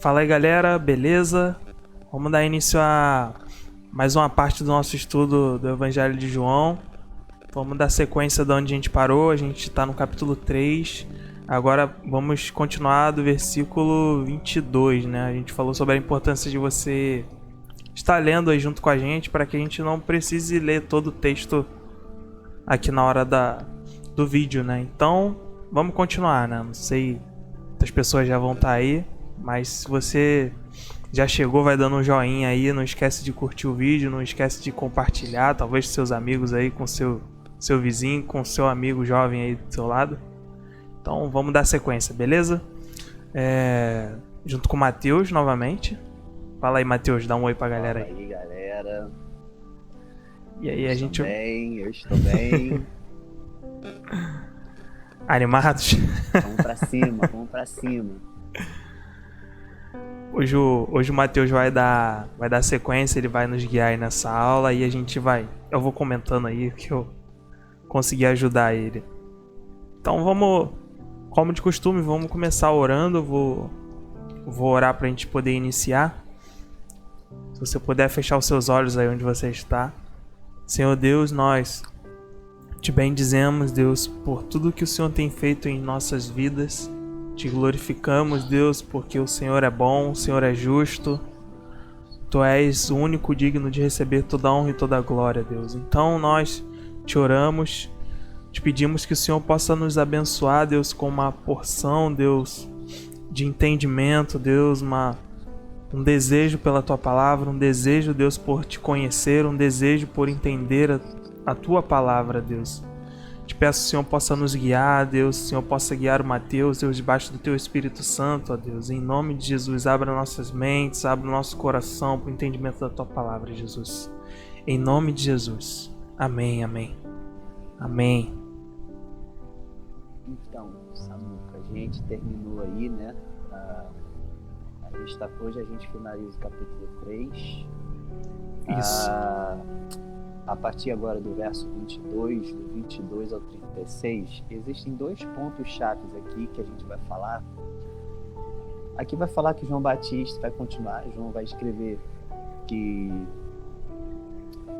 Fala aí, galera, beleza? Vamos dar início a mais uma parte do nosso estudo do Evangelho de João. Vamos dar sequência de onde a gente parou. A gente está no capítulo 3. Agora vamos continuar do versículo 22, né? A gente falou sobre a importância de você estar lendo aí junto com a gente para que a gente não precise ler todo o texto aqui na hora do vídeo, né? Então, vamos continuar, né? Não sei quantas pessoas já vão estar aí, mas se você já chegou, vai dando um joinha aí, não esquece de curtir o vídeo, não esquece de compartilhar, talvez com seus amigos aí, com seu vizinho, com seu amigo jovem aí do seu lado. Então vamos dar sequência, beleza? Junto com o Matheus novamente. Fala aí, Matheus, dá um oi pra galera aí. Fala aí, galera. E aí, Eu estou bem. Animados? Vamos pra cima. Hoje o Matheus vai dar sequência, ele vai nos guiar aí nessa aula e a gente vai. Eu vou comentando aí que eu consegui ajudar ele. Então vamos, como de costume, vamos começar orando. Eu vou orar pra gente poder iniciar. Se você puder fechar os seus olhos aí onde você está. Senhor Deus, nós te bendizemos, Deus, por tudo que o Senhor tem feito em nossas vidas. Te glorificamos, Deus, porque o Senhor é bom, o Senhor é justo. Tu és o único digno de receber toda a honra e toda a glória, Deus. Então nós te oramos, te pedimos que o Senhor possa nos abençoar, Deus, com uma porção, Deus, de entendimento, Deus, um desejo pela Tua palavra, um desejo, Deus, por Te conhecer, um desejo por entender a Tua palavra, Deus. Te peço que o Senhor possa nos guiar, Deus, que o Senhor possa guiar o Mateus, Deus, debaixo do Teu Espírito Santo, ó Deus. Em nome de Jesus, abra nossas mentes, abra o nosso coração para o entendimento da Tua palavra, Jesus. Em nome de Jesus. Amém, amém. Amém. Então, Samuca, a gente terminou aí, né? Hoje a gente finaliza o capítulo 3. Isso. A partir agora do verso 22, do 22 ao 36, existem dois pontos chaves aqui que a gente vai falar. Aqui vai falar que João Batista vai continuar, João vai escrever que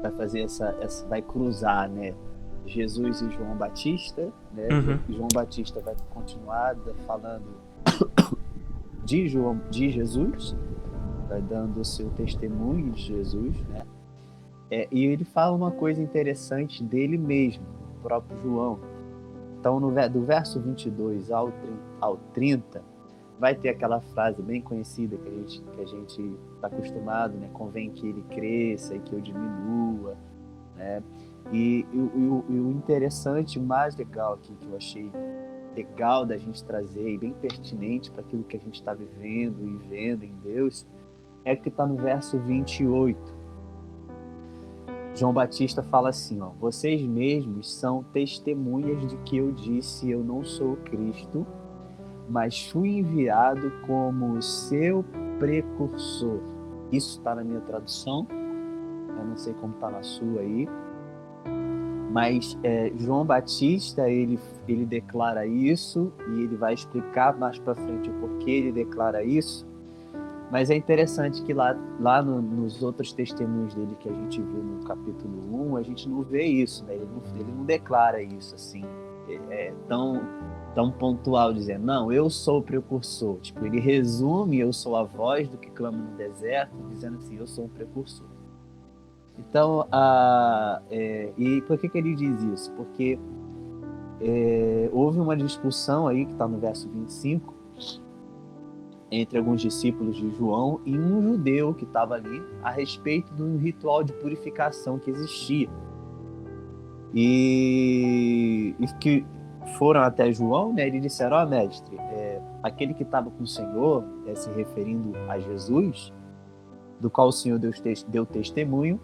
vai fazer vai cruzar, né, Jesus e João Batista, né? João Batista vai continuar falando de Jesus, vai dando o seu testemunho de Jesus, né? E ele fala uma coisa interessante dele mesmo, o próprio João. Então, do verso 22 ao 30, vai ter aquela frase bem conhecida que a gente está acostumado, né? Convém que ele cresça e que eu diminua, né? E o interessante, mais legal aqui, que eu achei legal da gente trazer e bem pertinente para aquilo que a gente está vivendo e vendo em Deus, é que está no verso 28. João Batista fala assim, ó: vocês mesmos são testemunhas de que eu disse, eu não sou o Cristo, mas fui enviado como seu precursor. Isso está na minha tradução, eu não sei como está na sua aí, mas João Batista, ele declara isso, e ele vai explicar mais para frente o porquê ele declara isso. Mas é interessante que lá nos outros testemunhos dele que a gente viu no capítulo 1, a gente não vê isso, né? Ele não declara isso assim, tão pontual, dizendo, não, eu sou o precursor. Tipo, ele resume, eu sou a voz do que clama no deserto, dizendo assim, eu sou o precursor. Então, e por que ele diz isso? Porque houve uma discussão aí, que está no verso 25, entre alguns discípulos de João e um judeu que estava ali, a respeito de um ritual de purificação que existia. E que foram até João, né? Eles disseram, ó, mestre, aquele que estava com o Senhor, se referindo a Jesus, do qual o Senhor deu testemunho,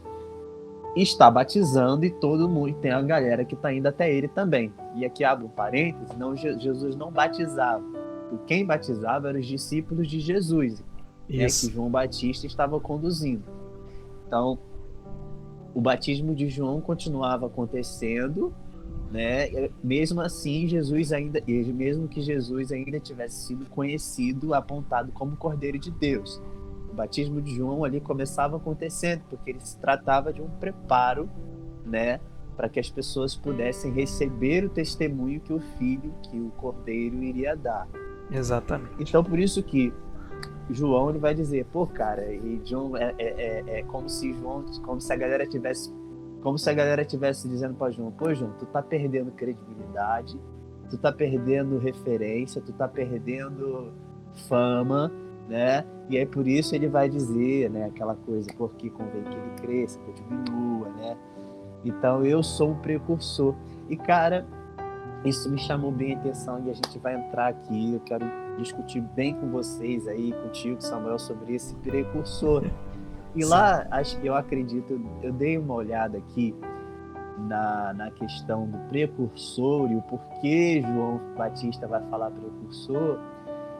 está batizando, e todo mundo, tem a galera que está indo até ele também. E aqui abre um parênteses, não, Jesus não batizava. Quem batizava eram os discípulos de Jesus, né, que João Batista estava conduzindo. Então, o batismo de João continuava acontecendo, né? Mesmo assim, mesmo que Jesus ainda tivesse sido conhecido, apontado como Cordeiro de Deus. O batismo de João ali começava acontecendo, porque ele se tratava de um preparo, né, para que as pessoas pudessem receber o testemunho que o Filho, que o Cordeiro iria dar. Exatamente. Então, por isso que João ele vai dizer, pô, cara, e João como se a galera tivesse dizendo para João, pô, João, tu tá perdendo credibilidade, tu tá perdendo referência, tu tá perdendo fama, né? E aí por isso ele vai dizer, né, aquela coisa, porque convém que ele cresça, que eu diminua, né? Então eu sou um precursor. E cara, isso me chamou bem a atenção e a gente vai entrar aqui, eu quero discutir bem com vocês aí, contigo, Samuel, sobre esse precursor. E lá, eu acredito, eu dei uma olhada aqui na questão do precursor e o porquê João Batista vai falar precursor,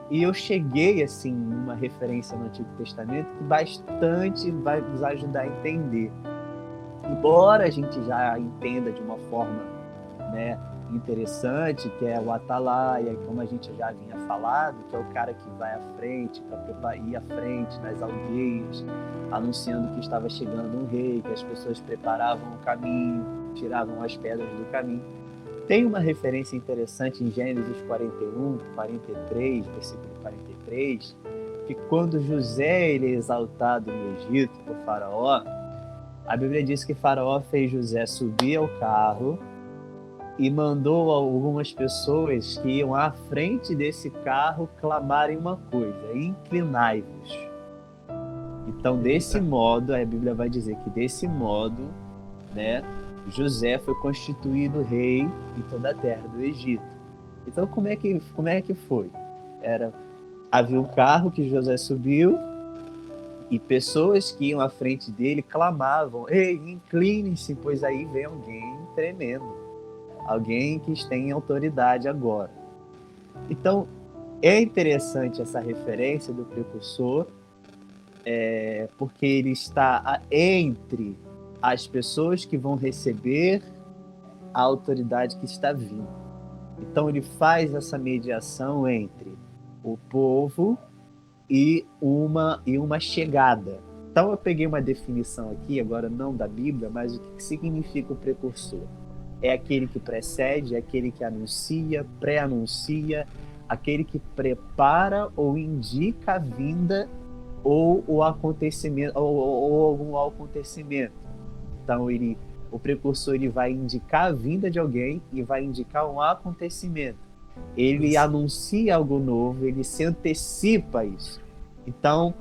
e eu cheguei, assim, numa referência no Antigo Testamento que bastante vai nos ajudar a entender. Embora a gente já entenda de uma forma, né, interessante, que é o atalaia, como a gente já vinha falado, que é o cara que vai à frente, para ir à frente nas aldeias, anunciando que estava chegando um rei, que as pessoas preparavam o caminho, tiravam as pedras do caminho. Tem uma referência interessante em Gênesis 41, 43, versículo 43, que quando José ele é exaltado no Egito por Faraó, a Bíblia diz que Faraó fez José subir ao carro e mandou algumas pessoas que iam à frente desse carro clamarem uma coisa: inclinai-vos. Então, desse modo, a Bíblia vai dizer que desse modo, né, José foi constituído rei em toda a terra do Egito. Então, como é que foi? Havia um carro que José subiu e pessoas que iam à frente dele clamavam: ei, inclinem-se, pois aí vem alguém tremendo. Alguém que tem autoridade agora. Então, é interessante essa referência do precursor, porque ele está entre as pessoas que vão receber a autoridade que está vindo. Então, ele faz essa mediação entre o povo e uma chegada. Então, eu peguei uma definição aqui, agora não da Bíblia, mas o que significa o precursor. É aquele que precede, é aquele que anuncia, pré-anuncia, aquele que prepara ou indica a vinda ou o acontecimento, ou algum acontecimento. Então, o precursor ele vai indicar a vinda de alguém e vai indicar um acontecimento. Ele anuncia algo novo, ele se antecipa a isso. Então,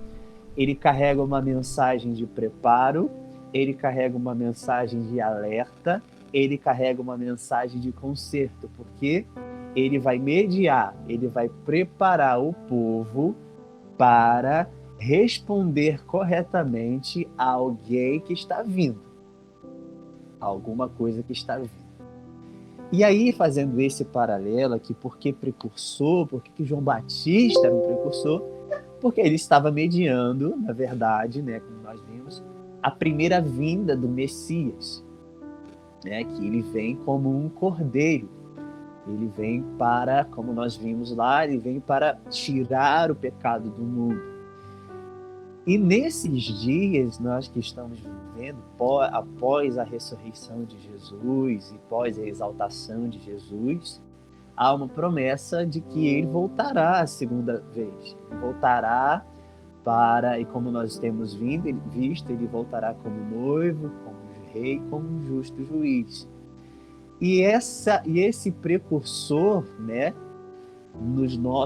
ele carrega uma mensagem de preparo, ele carrega uma mensagem de alerta, ele carrega uma mensagem de conserto, porque ele vai mediar, ele vai preparar o povo para responder corretamente a alguém que está vindo, alguma coisa que está vindo. E aí, fazendo esse paralelo aqui, por que precursor? Por que João Batista era um precursor? Porque ele estava mediando, na verdade, né, como nós vimos, a primeira vinda do Messias. Né, que ele vem como um cordeiro, ele vem para, como nós vimos lá, ele vem para tirar o pecado do mundo. E nesses dias, nós que estamos vivendo, após a ressurreição de Jesus e após a exaltação de Jesus, há uma promessa de que ele voltará a segunda vez, ele voltará e como nós temos visto, ele voltará como noivo, como rei, como um justo juiz. E esse precursor, né,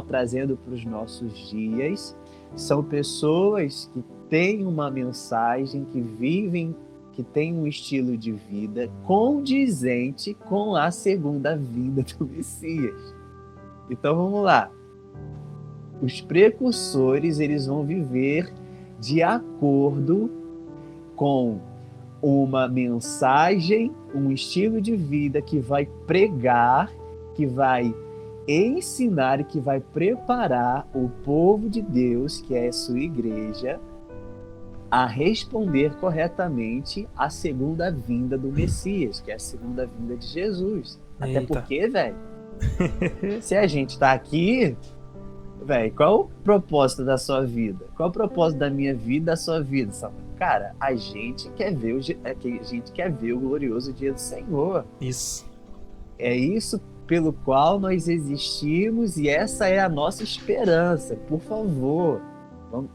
trazendo para os nossos dias, são pessoas que têm uma mensagem, que vivem, que têm um estilo de vida condizente com a segunda vinda do Messias. Então vamos lá. Os precursores, eles vão viver de acordo com uma mensagem, um estilo de vida que vai pregar, que vai ensinar e que vai preparar o povo de Deus, que é a sua igreja, a responder corretamente à segunda vinda do Messias, que é a segunda vinda de Jesus. Até Eita. porque, velho, se a gente tá aqui, velho, qual é o propósito da sua vida? Qual é o propósito da minha vida, da sua vida, Samuel? Cara, a gente quer ver o glorioso dia do Senhor. Isso. É isso pelo qual nós existimos e essa é a nossa esperança. Por favor,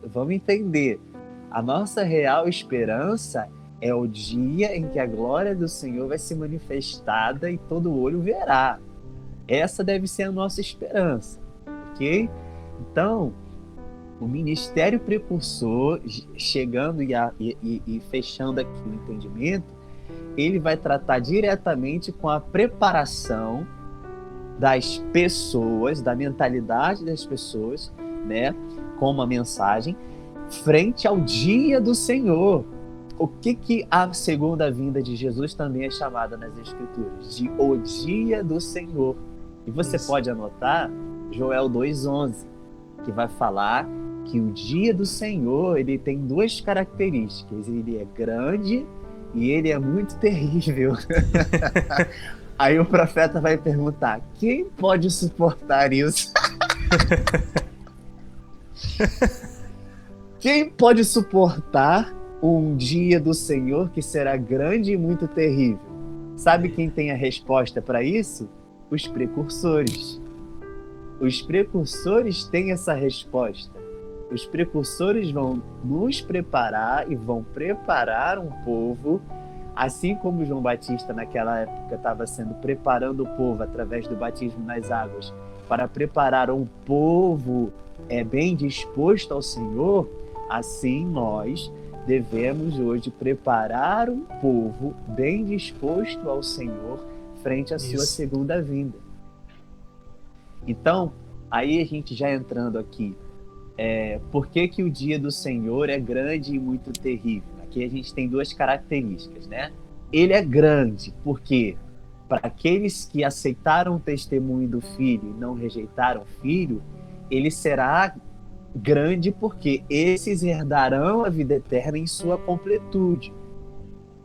vamos entender. A nossa real esperança é o dia em que a glória do Senhor vai ser manifestada e todo olho verá. Essa deve ser a nossa esperança, ok? Então, o ministério precursor, chegando e fechando aqui o entendimento, ele vai tratar diretamente com a preparação das pessoas, da mentalidade das pessoas, né, com uma mensagem, frente ao dia do Senhor. O que a segunda vinda de Jesus também é chamada nas Escrituras? De o dia do Senhor. E você pode anotar Joel 2,11, que vai falar que o dia do Senhor, ele tem duas características. Ele é grande e ele é muito terrível. Aí o profeta vai perguntar: quem pode suportar isso? Quem pode suportar um dia do Senhor que será grande e muito terrível? Sabe quem tem a resposta para isso? Os precursores. Os precursores têm essa resposta. Os precursores vão nos preparar e vão preparar um povo, assim como João Batista naquela época estava preparando o povo através do batismo nas águas, para preparar um povo bem disposto ao Senhor. Assim nós devemos hoje preparar um povo bem disposto ao Senhor frente à sua segunda vinda. Então, aí a gente já entrando aqui, por que o dia do Senhor é grande e muito terrível? Aqui a gente tem duas características, né? Ele é grande porque, para aqueles que aceitaram o testemunho do Filho e não rejeitaram o Filho, ele será grande porque esses herdarão a vida eterna em sua completude,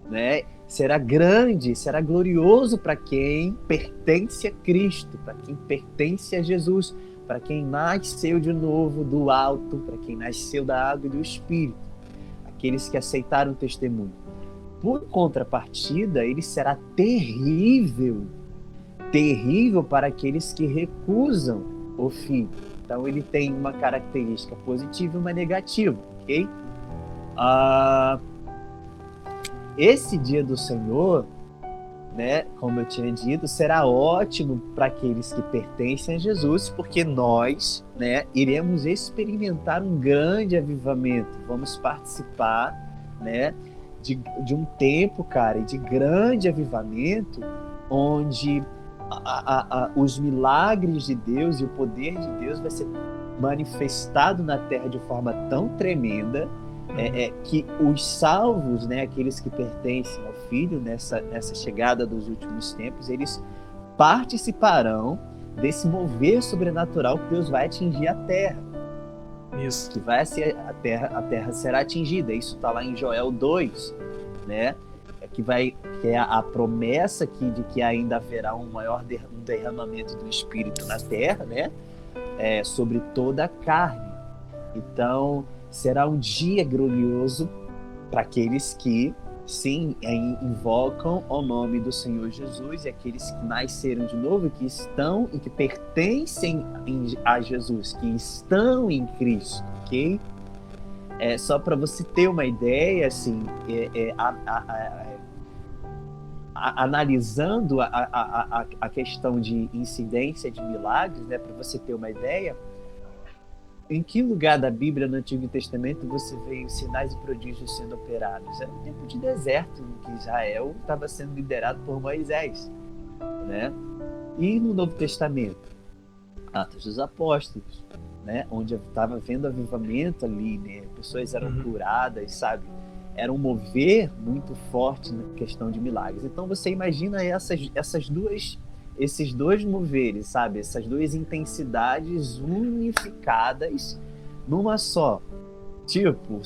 né? Será grande, será glorioso para quem pertence a Cristo, para quem pertence a Jesus, para quem nasceu de novo do alto, para quem nasceu da água e do Espírito, aqueles que aceitaram o testemunho. Por contrapartida, ele será terrível para aqueles que recusam o Filho. Então ele tem uma característica positiva e uma negativa, ok? Esse dia do Senhor, né, como eu tinha dito, será ótimo para aqueles que pertencem a Jesus, porque nós, né, iremos experimentar um grande avivamento, vamos participar, né, de um tempo, cara, de grande avivamento, onde os milagres de Deus e o poder de Deus vai ser manifestado na terra de forma tão tremenda, que os salvos, né, aqueles que pertencem ao Filho nessa chegada dos últimos tempos, eles participarão desse mover sobrenatural que Deus vai atingir a terra. Isso. Que vai ser a terra será atingida. Isso está lá em Joel 2, né? Que é a promessa de que ainda haverá um derramamento do Espírito na terra, né? Sobre toda a carne. Então, será um dia glorioso para aqueles que, sim, invocam o nome do Senhor Jesus, e aqueles que nasceram de novo, que estão e que pertencem a Jesus, que estão em Cristo, ok? Só para você ter uma ideia, assim, analisando a questão de incidência de milagres, né, para você ter uma ideia, em que lugar da Bíblia no Antigo Testamento você vê os sinais e prodígios sendo operados? Era um tempo de deserto, em que Israel estava sendo liderado por Moisés, né? E no Novo Testamento, Atos dos Apóstolos, né? Onde estava havendo avivamento ali, né? Pessoas eram curadas, sabe? Era um mover muito forte na questão de milagres. Então você imagina esses dois moveres, sabe? Essas duas intensidades unificadas numa só. Tipo,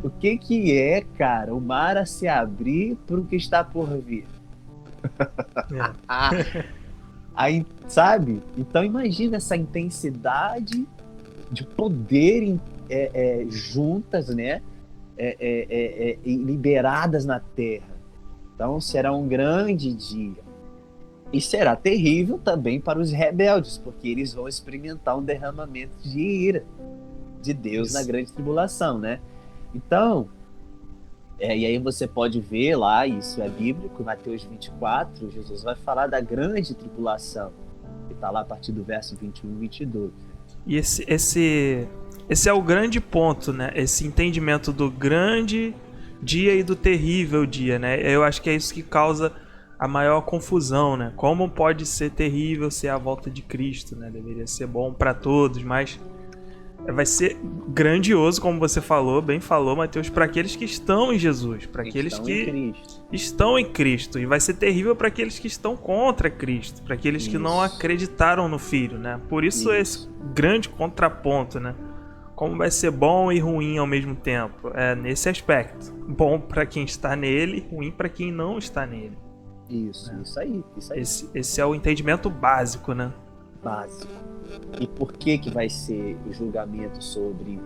O que é, cara, o mar a se abrir para o que está por vir? Aí, sabe? Então imagina essa intensidade de poder juntas, né? Liberadas na terra. Então será um grande dia. E será terrível também para os rebeldes, porque eles vão experimentar um derramamento de ira de Deus na grande tribulação, né? Então, e aí você pode ver lá, isso é bíblico, Mateus 24, Jesus vai falar da grande tribulação, que está lá a partir do verso 21 e 22. E esse é o grande ponto, né? Esse entendimento do grande dia e do terrível dia, né? Eu acho que é isso que causa a maior confusão, né? Como pode ser terrível ser a volta de Cristo, né? Deveria ser bom para todos, mas vai ser grandioso, como você falou, bem falou, Mateus, para aqueles que estão em Jesus, para aqueles que estão em Cristo, e vai ser terrível para aqueles que estão contra Cristo, para aqueles que não acreditaram no Filho, né? Por isso esse grande contraponto, né? Como vai ser bom e ruim ao mesmo tempo, nesse aspecto. Bom para quem está nele, ruim para quem não está nele. Isso aí. Esse é o entendimento básico, né? Básico. E por que vai ser o julgamento sobre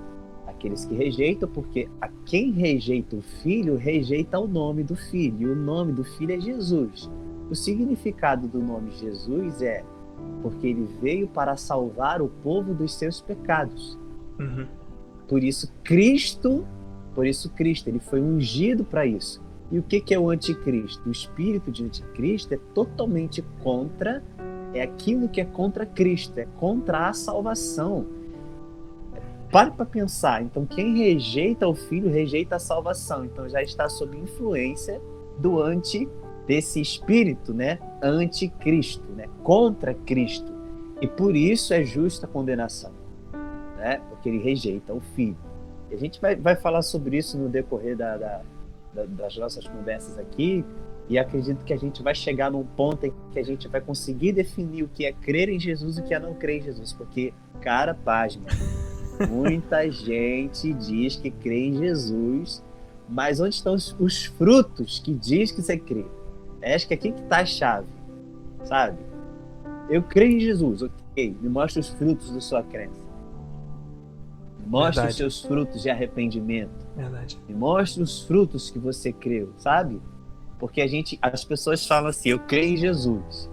aqueles que rejeitam? Porque a quem rejeita o Filho, rejeita o nome do Filho. E o nome do Filho é Jesus. O significado do nome Jesus é porque ele veio para salvar o povo dos seus pecados. Uhum. Por isso Cristo, ele foi ungido para isso. E o que é o anticristo? O espírito de anticristo é totalmente contra, é aquilo que é contra Cristo, é contra a salvação. Pare para pensar. Então, quem rejeita o Filho, rejeita a salvação. Então, já está sob influência desse espírito, né? Anticristo, né? Contra Cristo. E por isso é justa a condenação, né? Porque ele rejeita o Filho. E a gente vai falar sobre isso no decorrer das nossas conversas aqui, e acredito que a gente vai chegar num ponto em que a gente vai conseguir definir o que é crer em Jesus e o que é não crer em Jesus, porque, cara, pasma, muita gente diz que crê em Jesus, mas onde estão os frutos que diz que você crê? Acho que aqui que está a chave, sabe? Eu creio em Jesus, ok, me mostra os frutos da sua crença. Mostre os seus frutos de arrependimento. Verdade. E mostre os frutos que você creu, sabe? Porque as pessoas falam assim, eu creio em Jesus.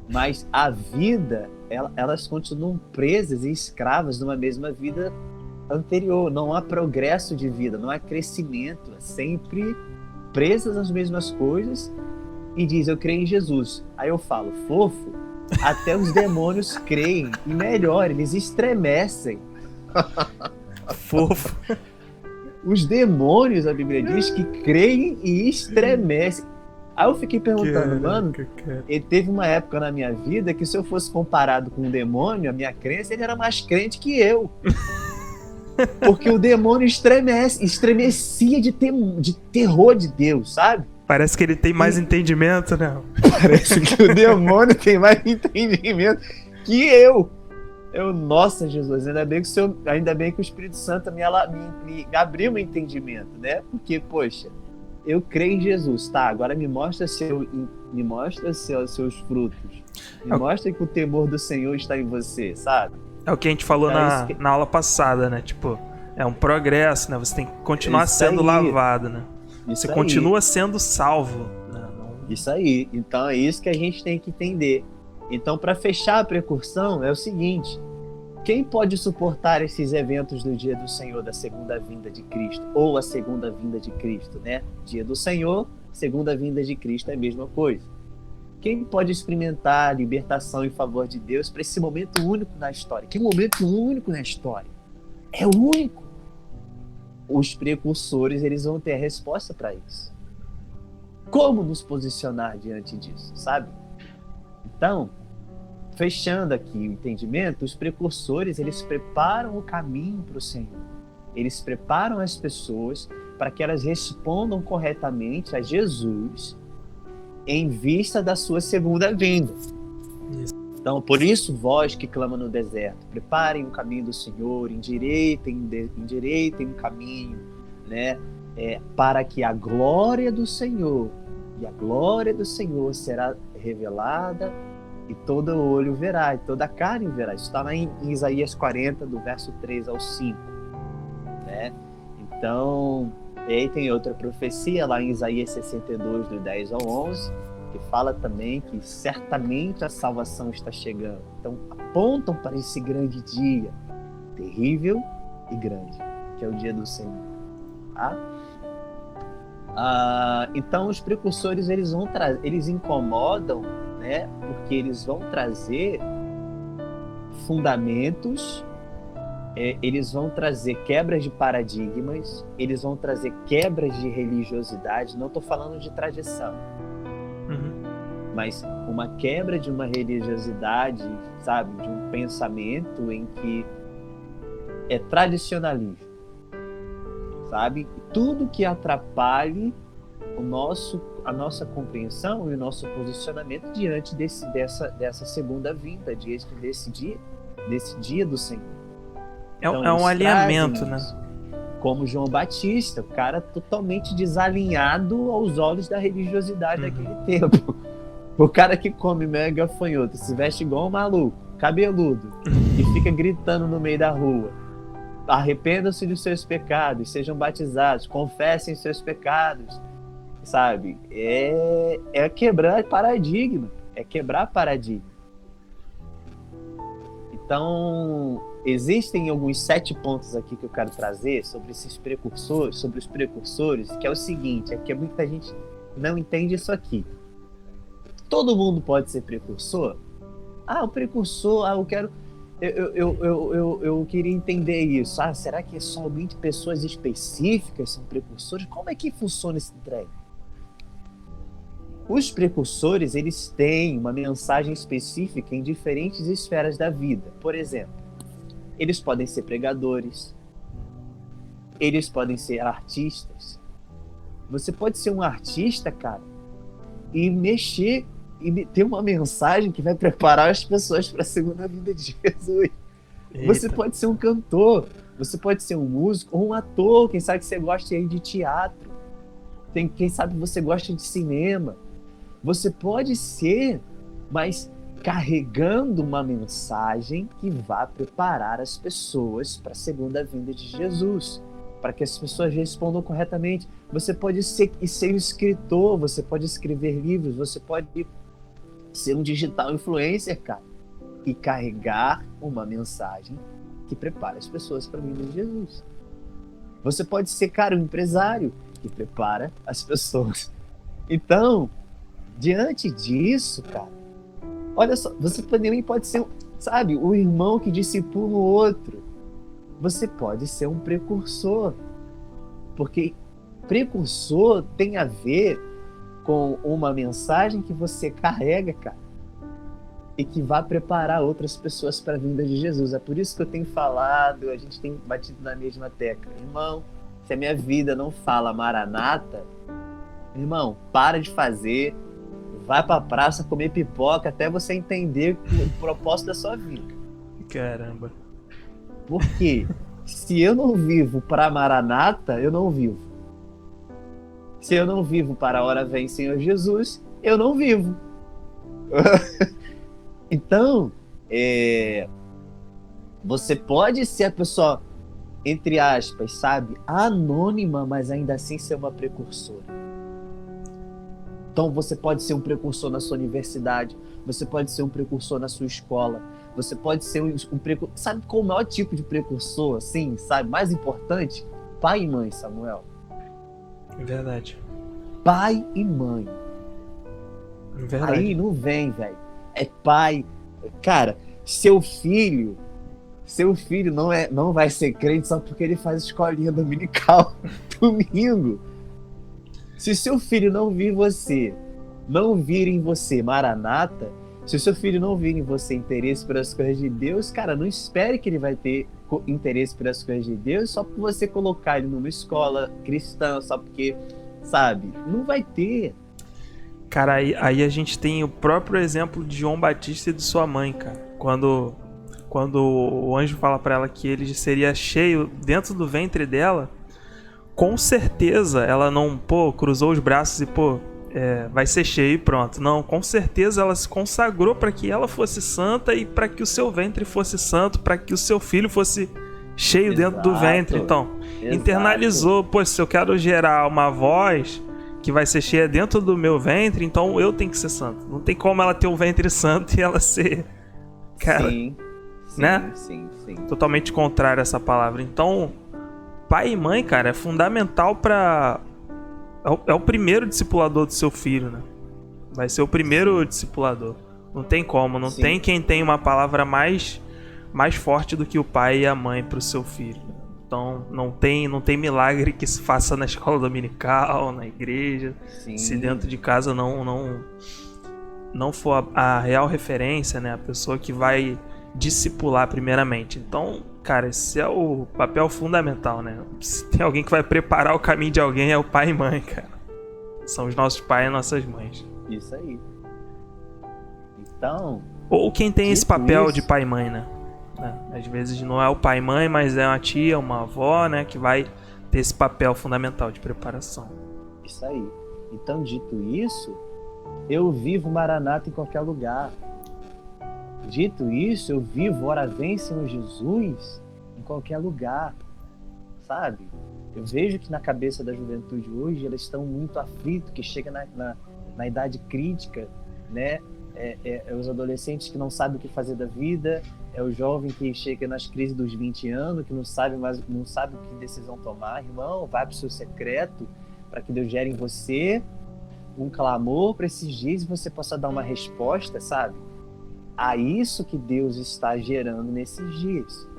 Mas a vida, elas continuam presas e escravas numa mesma vida anterior. Não há progresso de vida, não há crescimento. É sempre presas nas mesmas coisas e diz, eu creio em Jesus. Aí eu falo, fofo, até os demônios creem. E melhor, eles estremecem. Fofo. Os demônios, a Bíblia diz, que creem e estremecem. Aí eu fiquei perguntando, mano, ele teve uma época na minha vida que se eu fosse comparado com um demônio, a minha crença, ele era mais crente que eu. Porque o demônio estremecia de terror de Deus, sabe? Parece que ele tem mais entendimento, né? Parece que o demônio tem mais entendimento que eu. Nossa, Jesus, ainda bem que o Espírito Santo me abriu meu entendimento, né? Porque, poxa, eu creio em Jesus, tá? Agora me mostra seus frutos. Me mostra que o temor do Senhor está em você, sabe? É o que a gente falou na aula passada, né? Tipo, é um progresso, né? Você tem que continuar sendo lavado, né? Você continua sendo salvo, né? Isso aí. Então é isso que a gente tem que entender. Então, para fechar a precursão, é o seguinte: quem pode suportar esses eventos do dia do Senhor, da segunda vinda de Cristo, ou a segunda vinda de Cristo, né? Dia do Senhor, segunda vinda de Cristo é a mesma coisa. Quem pode experimentar a libertação em favor de Deus para esse momento único na história? Que momento único na história? É o único. Os precursores, eles vão ter a resposta para isso. Como nos posicionar diante disso, sabe? Então, fechando aqui o entendimento, os precursores, eles preparam o caminho para o Senhor. Eles preparam as pessoas para que elas respondam corretamente a Jesus em vista da sua segunda vinda. Então, por isso, vós que clama no deserto, preparem o caminho do Senhor, endireitem um caminho, né? Para que a glória do Senhor, e a glória do Senhor será revelada, e todo olho verá, e toda carne verá. Isso está lá em Isaías 40, do verso 3 ao 5, né? Então, e aí tem outra profecia lá em Isaías 62, do 10 ao 11, que fala também que certamente a salvação está chegando. Então, apontam para esse grande dia, terrível e grande, que é o dia do Senhor. Tá? Então, os precursores, eles incomodam, né? Porque eles vão trazer fundamentos, eles vão trazer quebras de paradigmas, eles vão trazer quebras de religiosidade. Não estou falando de tradição, mas uma quebra de uma religiosidade, sabe, de um pensamento em que é tradicionalismo, sabe? Tudo que atrapalhe a nossa compreensão e o nosso posicionamento diante dessa segunda vinda, desse dia do Senhor. Então, é um alinhamento, né? Como João Batista, o cara totalmente desalinhado aos olhos da religiosidade daquele tempo. O cara que come mel e gafanhoto, se veste igual um maluco, cabeludo, e fica gritando no meio da rua: arrependam-se dos seus pecados, sejam batizados, confessem seus pecados, sabe? É quebrar paradigma, é quebrar paradigma. Então, existem alguns 7 pontos aqui que eu quero trazer sobre esses precursores, sobre os precursores, que é o seguinte: é que muita gente não entende isso aqui. Todo mundo pode ser precursor? O precursor, eu queria entender isso. Será que é somente pessoas específicas são precursores? Como é que funciona esse trem? Os precursores, eles têm uma mensagem específica em diferentes esferas da vida. Por exemplo, eles podem ser pregadores, eles podem ser artistas. Você pode ser um artista, cara, e mexer e ter uma mensagem que vai preparar as pessoas para a segunda vinda de Jesus. Eita. Você pode ser um cantor, você pode ser um músico ou um ator. Quem sabe que você gosta aí de teatro, quem sabe você gosta de cinema. Você pode ser, mas carregando uma mensagem que vai preparar as pessoas para a segunda vinda de Jesus, para que as pessoas respondam corretamente. Você pode ser um escritor, você pode escrever livros, você pode ser um digital influencer, cara, e carregar uma mensagem que prepara as pessoas para a vinda de Jesus. Você pode ser, cara, um empresário que prepara as pessoas. Então, diante disso, cara, olha só, você também pode ser, sabe, o irmão que discipula o outro. Você pode ser um precursor, porque precursor tem a ver com uma mensagem que você carrega, cara, e que vai preparar outras pessoas para a vinda de Jesus. É por isso que eu tenho falado, a gente tem batido na mesma tecla. Irmão, se a minha vida não fala Maranata, irmão, para de fazer, vai pra praça comer pipoca até você entender o propósito da sua vida. Caramba. Porque se eu não vivo para Maranata, eu não vivo. Se eu não vivo para a hora vem Senhor Jesus, eu não vivo. Então, você pode ser a pessoa, entre aspas, sabe, anônima, mas ainda assim ser uma precursora. Então você pode ser um precursor na sua universidade, você pode ser um precursor na sua escola, você pode ser um precursor. Sabe qual é o maior tipo de precursor, assim, sabe, mais importante? Pai e mãe, Samuel. Verdade. Pai e mãe. Verdade. Aí não vem, velho. É pai. Cara, seu filho não vai ser crente só porque ele faz escolinha dominical domingo. Se seu filho não vir em você Maranata, se o seu filho não vir em você interesse pelas coisas de Deus, cara, não espere que ele vai ter interesse pelas coisas de Deus só por você colocar ele numa escola cristã, só porque, sabe, não vai ter. Cara, aí a gente tem o próprio exemplo de João Batista e de sua mãe, cara. Quando o anjo fala pra ela que ele seria cheio dentro do ventre dela, com certeza ela não, cruzou os braços e, vai ser cheio e pronto. Não, com certeza ela se consagrou para que ela fosse santa e para que o seu ventre fosse santo, para que o seu filho fosse cheio dentro do ventre. Então, internalizou, se eu quero gerar uma voz que vai ser cheia dentro do meu ventre, então eu tenho que ser santo. Não tem como ela ter um ventre santo e ela ser, cara, sim, né? Sim. Totalmente contrário a essa palavra. Então, pai e mãe, cara, é fundamental para... É o primeiro discipulador do seu filho, né? Vai ser o primeiro discipulador. Não tem como, não tem quem tem uma palavra mais forte do que o pai e a mãe pro seu filho. Então, não tem milagre que se faça na escola dominical, na igreja. Sim. Se dentro de casa não for a real referência, né? A pessoa que vai discipular primeiramente. Então, cara, esse é o papel fundamental, né? Se tem alguém que vai preparar o caminho de alguém, é o pai e mãe, cara. São os nossos pais e nossas mães. Isso aí. Então... Ou quem tem esse papel de pai e mãe, né? Às vezes não é o pai e mãe, mas é uma tia, uma avó, né? Que vai ter esse papel fundamental de preparação. Isso aí. Então, dito isso, eu vivo Maranata em qualquer lugar. Dito isso, eu vivo Ora Vem Senhor Jesus em qualquer lugar, sabe? Eu vejo que na cabeça da juventude hoje, elas estão muito aflitas, que chega na idade crítica, né? É os adolescentes que não sabem o que fazer da vida, é o jovem que chega nas crises dos 20 anos, que não sabe o que decisão tomar. Irmão, vai para o seu secreto, para que Deus gere em você um clamor para esses dias e você possa dar uma resposta, sabe? A isso que Deus está gerando nesses dias.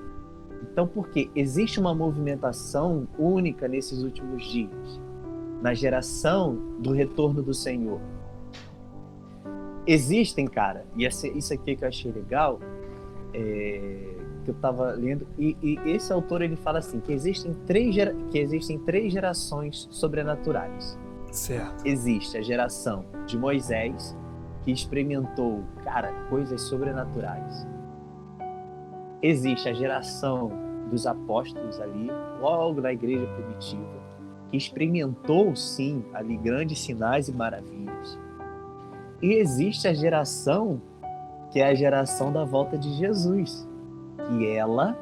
Então, porque existe uma movimentação única nesses últimos dias, na geração do retorno do Senhor. Existem, cara, e isso aqui que eu achei legal, que eu estava lendo, e esse autor ele fala assim, que existem três gerações sobrenaturais. Certo. Existe a geração de Moisés, que experimentou, cara, coisas sobrenaturais. Existe a geração dos apóstolos ali, logo na igreja primitiva, que experimentou, sim, ali grandes sinais e maravilhas. E existe a geração que é a geração da volta de Jesus, que ela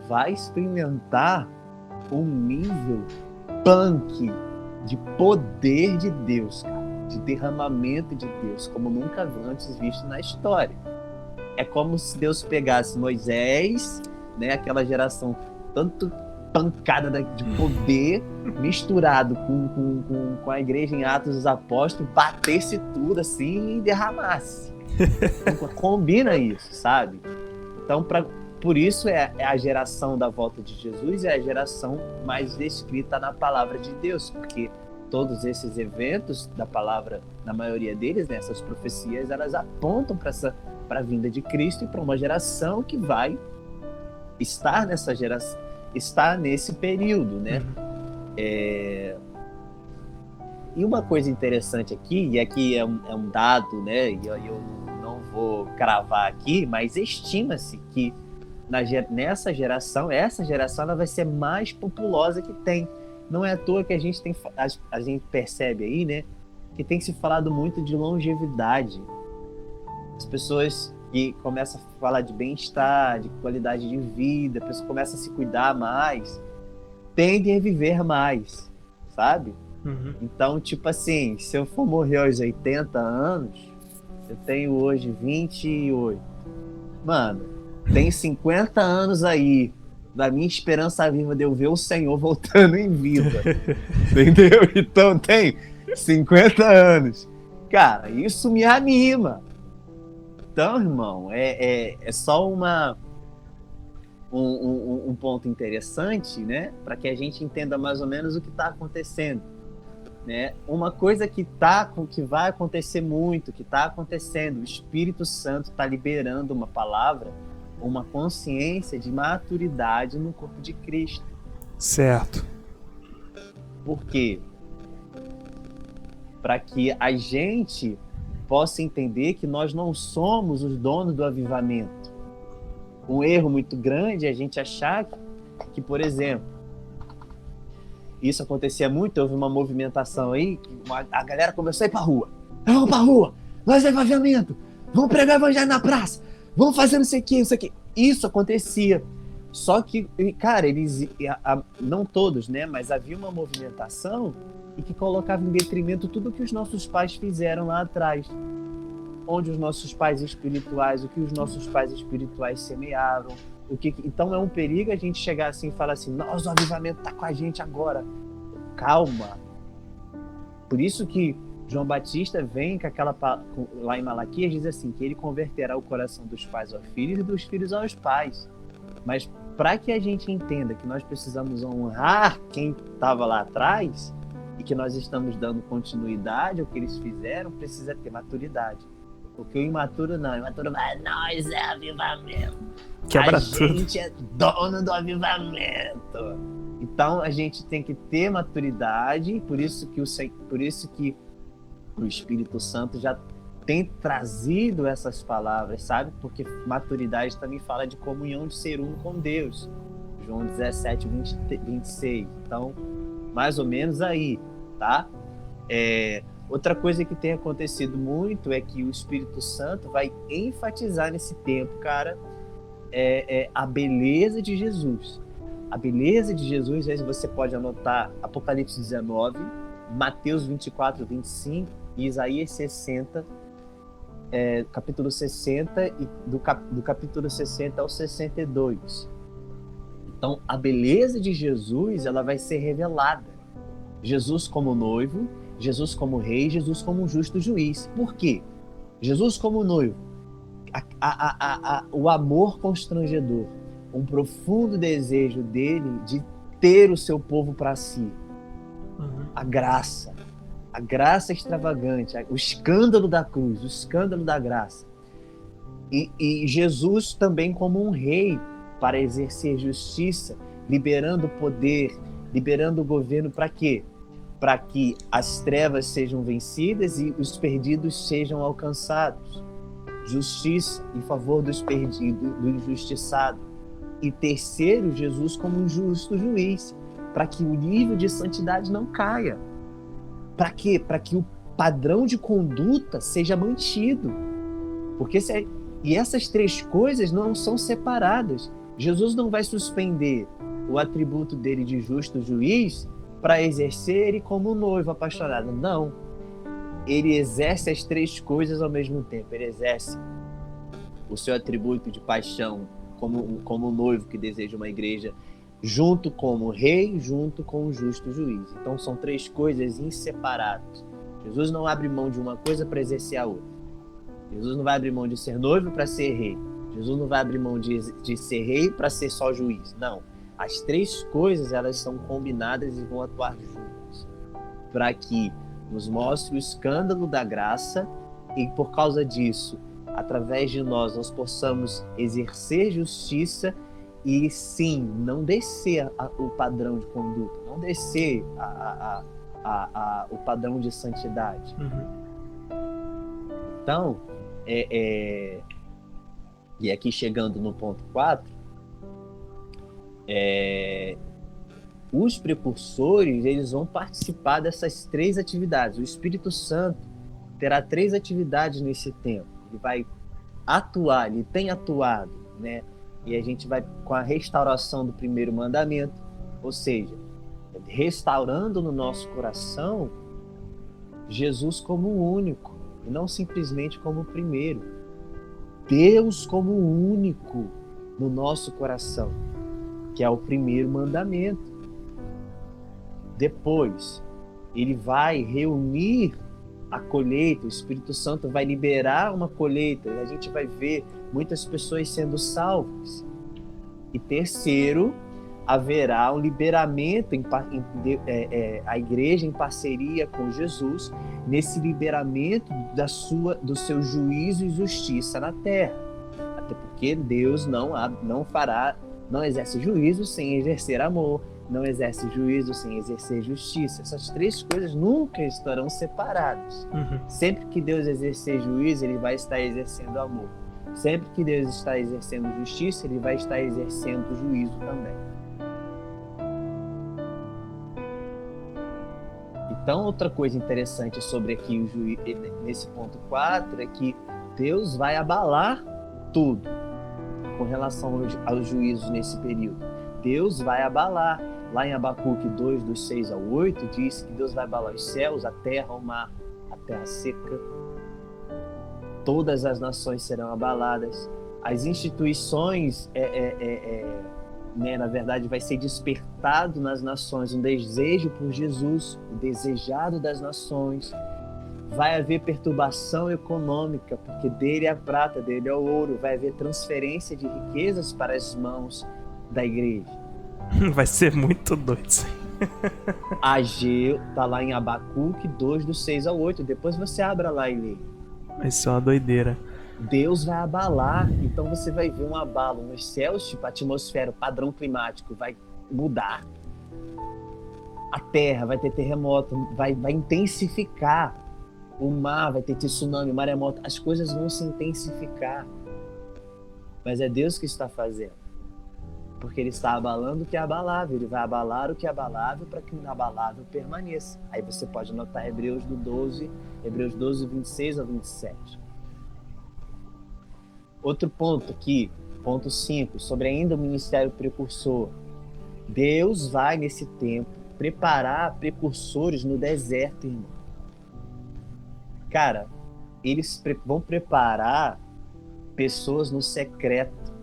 vai experimentar um nível punk de poder de Deus, cara, de derramamento de Deus, como nunca antes visto na história. É como se Deus pegasse Moisés, né, aquela geração tanto pancada de poder, misturado com a igreja em Atos dos Apóstolos, batesse tudo assim e derramasse. Então, combina isso, sabe? Então, por isso é a geração da volta de Jesus, é a geração mais descrita na palavra de Deus, porque todos esses eventos da palavra, na maioria deles, né, essas profecias, elas apontam para a vinda de Cristo e para uma geração que vai estar nessa geração, estar nesse período, né? E uma coisa interessante aqui, e aqui é um dado, né, e eu não vou cravar aqui, mas estima-se que nessa geração, essa geração ela vai ser mais populosa que tem. Não é à toa que a gente percebe aí, né, que tem se falado muito de longevidade. As pessoas que começam a falar de bem-estar, de qualidade de vida, a pessoa começa a se cuidar mais, tendem a viver mais, sabe? Uhum. Então, tipo assim, se eu for morrer aos 80 anos, eu tenho hoje 28. Mano, tem 50 anos aí da minha esperança viva de eu ver o Senhor voltando em vida. Entendeu? Então tem 50 anos. Cara, isso me anima. Então, irmão, é só um ponto interessante, né? Para que a gente entenda mais ou menos o que está acontecendo. Né? Uma coisa que vai acontecer muito, que está acontecendo, o Espírito Santo está liberando uma palavra, uma consciência de maturidade no corpo de Cristo. Certo. Por quê? Para que a gente possa entender que nós não somos os donos do avivamento. Um erro muito grande é a gente achar que, por exemplo, isso acontecia muito, houve uma movimentação aí, que a galera começou a ir pra rua. Vamos pra rua, nós é avivamento, vamos pregar o evangelho na praça, vamos fazer não sei o que, isso aqui. Isso acontecia. Só que, cara, eles, não todos, né, mas havia uma movimentação e que colocava em detrimento tudo que os nossos pais fizeram lá atrás. Onde os nossos pais espirituais, o que os nossos pais espirituais semearam. Então é um perigo a gente chegar assim e falar assim, nossa, o avivamento está com a gente agora. Calma. Por isso que João Batista vem com aquela, lá em Malaquias, diz assim, que ele converterá o coração dos pais aos filhos e dos filhos aos pais. Mas para que a gente entenda que nós precisamos honrar quem estava lá atrás e que nós estamos dando continuidade ao que eles fizeram, precisa ter maturidade. Porque o imaturo não, mas nós é avivamento. Quebra a tudo. gente é dono do avivamento. Então a gente tem que ter maturidade, por isso que o Espírito Santo já tem trazido essas palavras, sabe? Porque maturidade também fala de comunhão, de ser um com Deus. João 17, 26. Então, mais ou menos aí, tá? Outra coisa que tem acontecido muito é que o Espírito Santo vai enfatizar nesse tempo, cara, a beleza de Jesus. A beleza de Jesus, aí você pode anotar Apocalipse 19, Mateus 24, 25 e Isaías 60, capítulo 60 e do capítulo 60 ao 62. Então, a beleza de Jesus, ela vai ser revelada. Jesus como noivo, Jesus como rei, Jesus como justo juiz. Por quê? Jesus como noivo, o amor constrangedor, um profundo desejo dele de ter o seu povo para si. A graça extravagante, o escândalo da cruz, o escândalo da graça. E Jesus também como um rei para exercer justiça, liberando poder, liberando o governo para quê? Para que as trevas sejam vencidas e os perdidos sejam alcançados. Justiça em favor dos perdidos, do injustiçado. E terceiro, Jesus como um justo juiz, para que o nível de santidade não caia. Para quê? Para que o padrão de conduta seja mantido. E essas três coisas não são separadas. Jesus não vai suspender o atributo dele de justo juiz para exercer ele como noivo apaixonado. Não. Ele exerce as três coisas ao mesmo tempo. Ele exerce o seu atributo de paixão como noivo que deseja uma igreja, junto como rei, junto com o justo juiz. Então são três coisas inseparáveis. Jesus não abre mão de uma coisa para exercer a outra. Jesus não vai abrir mão de ser noivo para ser rei. Jesus não vai abrir mão de ser rei para ser só juiz. Não. As três coisas, elas são combinadas e vão atuar juntas para que nos mostre o escândalo da graça e, por causa disso, através de nós possamos exercer justiça e, sim, não descer o padrão de conduta, não descer o padrão de santidade. Então, e aqui chegando no ponto 4, os precursores, eles vão participar dessas três atividades. O Espírito Santo terá três atividades nesse tempo. Ele vai atuar, ele tem atuado, né? E a gente vai com a restauração do primeiro mandamento, ou seja, restaurando no nosso coração Jesus como o único, e não simplesmente como o primeiro. Deus como o único no nosso coração, que é o primeiro mandamento. Depois, ele vai reunir a colheita, o Espírito Santo vai liberar uma colheita, e a gente vai ver muitas pessoas sendo salvas. E terceiro, haverá um liberamento, a igreja em parceria com Jesus, nesse liberamento do seu juízo e justiça na terra. Até porque Deus não exerce juízo sem exercer amor, não exerce juízo sem exercer justiça. Essas três coisas nunca estarão separadas. Sempre que Deus exercer juízo, ele vai estar exercendo amor. Sempre que Deus está exercendo justiça, ele vai estar exercendo juízo também. Então, outra coisa interessante sobre aqui nesse ponto 4 é que Deus vai abalar tudo com relação aos juízos nesse período. Deus vai abalar. Lá em Abacuque 2, dos 6 ao 8, diz que Deus vai abalar os céus, a terra, o mar, a terra seca. Todas as nações serão abaladas. As instituições, né, na verdade, vai ser despertado nas nações um desejo por Jesus, o desejado das nações. Vai haver perturbação econômica, porque dele é a prata, dele é o ouro. Vai haver transferência de riquezas para as mãos da igreja. Vai ser muito doido isso aí. Ageu tá lá em Abacuque 2, dos 6 ao 8. Depois você abra lá e lê. Vai ser uma doideira. Deus vai abalar. Então você vai ver um abalo nos céus, tipo a atmosfera, o padrão climático vai mudar. A terra vai ter terremoto, vai intensificar. O mar vai ter tsunami, maremoto. As coisas vão se intensificar. Mas é Deus que está fazendo. Porque ele está abalando o que é abalável. Ele vai abalar o que é abalável para que o inabalável permaneça. Aí você pode anotar Hebreus 12, 26 a 27. Outro ponto aqui, ponto 5, sobre ainda o ministério precursor. Deus vai, nesse tempo, preparar precursores no deserto, irmão. Cara, eles vão preparar pessoas no secreto,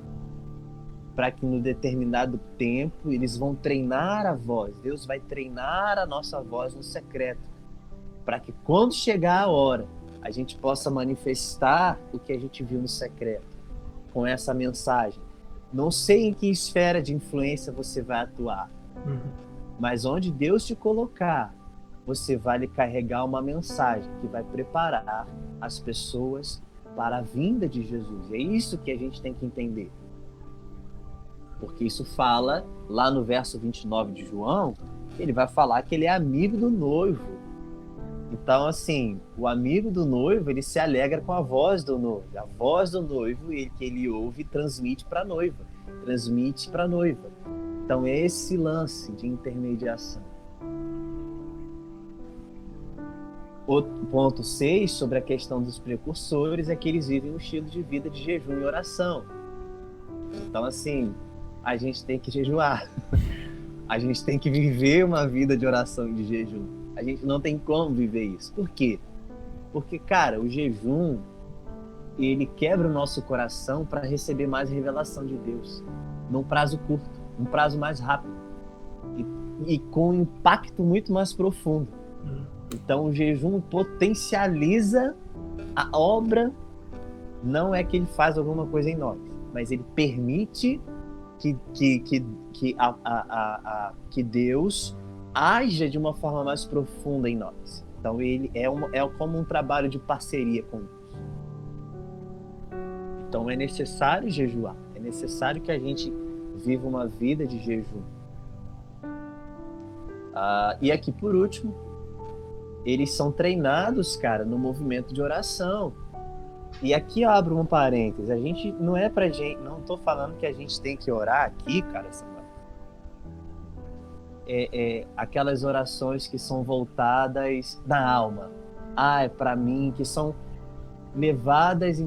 para que no determinado tempo eles vão treinar a voz. Deus vai treinar a nossa voz no secreto, para que quando chegar a hora, a gente possa manifestar o que a gente viu no secreto, com essa mensagem. Não sei em que esfera de influência você vai atuar, mas onde Deus te colocar, você vai lhe carregar uma mensagem que vai preparar as pessoas para a vinda de Jesus. É isso que a gente tem que entender. Porque isso fala, lá no verso 29 de João, ele vai falar que ele é amigo do noivo. Então, assim, o amigo do noivo, ele se alegra com a voz do noivo. A voz do noivo, que ele ouve, transmite para a noiva. Transmite para a noiva. Então, é esse lance de intermediação. Outro ponto 6, sobre a questão dos precursores, é que eles vivem um estilo de vida de jejum e oração. Então, assim, a gente tem que jejuar. A gente tem que viver uma vida de oração e de jejum. A gente não tem como viver isso. Por quê? Porque, cara, o jejum, ele quebra o nosso coração para receber mais revelação de Deus. Num prazo curto, um prazo mais rápido. E com um impacto muito mais profundo. Então, o jejum potencializa a obra. Não é que ele faz alguma coisa em nós, mas ele permite que Deus haja de uma forma mais profunda em nós. Então, ele é como um trabalho de parceria com Deus. Então, é necessário jejuar. É necessário que a gente viva uma vida de jejum. E aqui, por último, eles são treinados, cara, no movimento de oração. E aqui eu abro um parênteses. A gente não é pra gente, não tô falando que a gente tem que orar aqui, cara, aquelas orações que são voltadas na alma. É pra mim, que são levadas,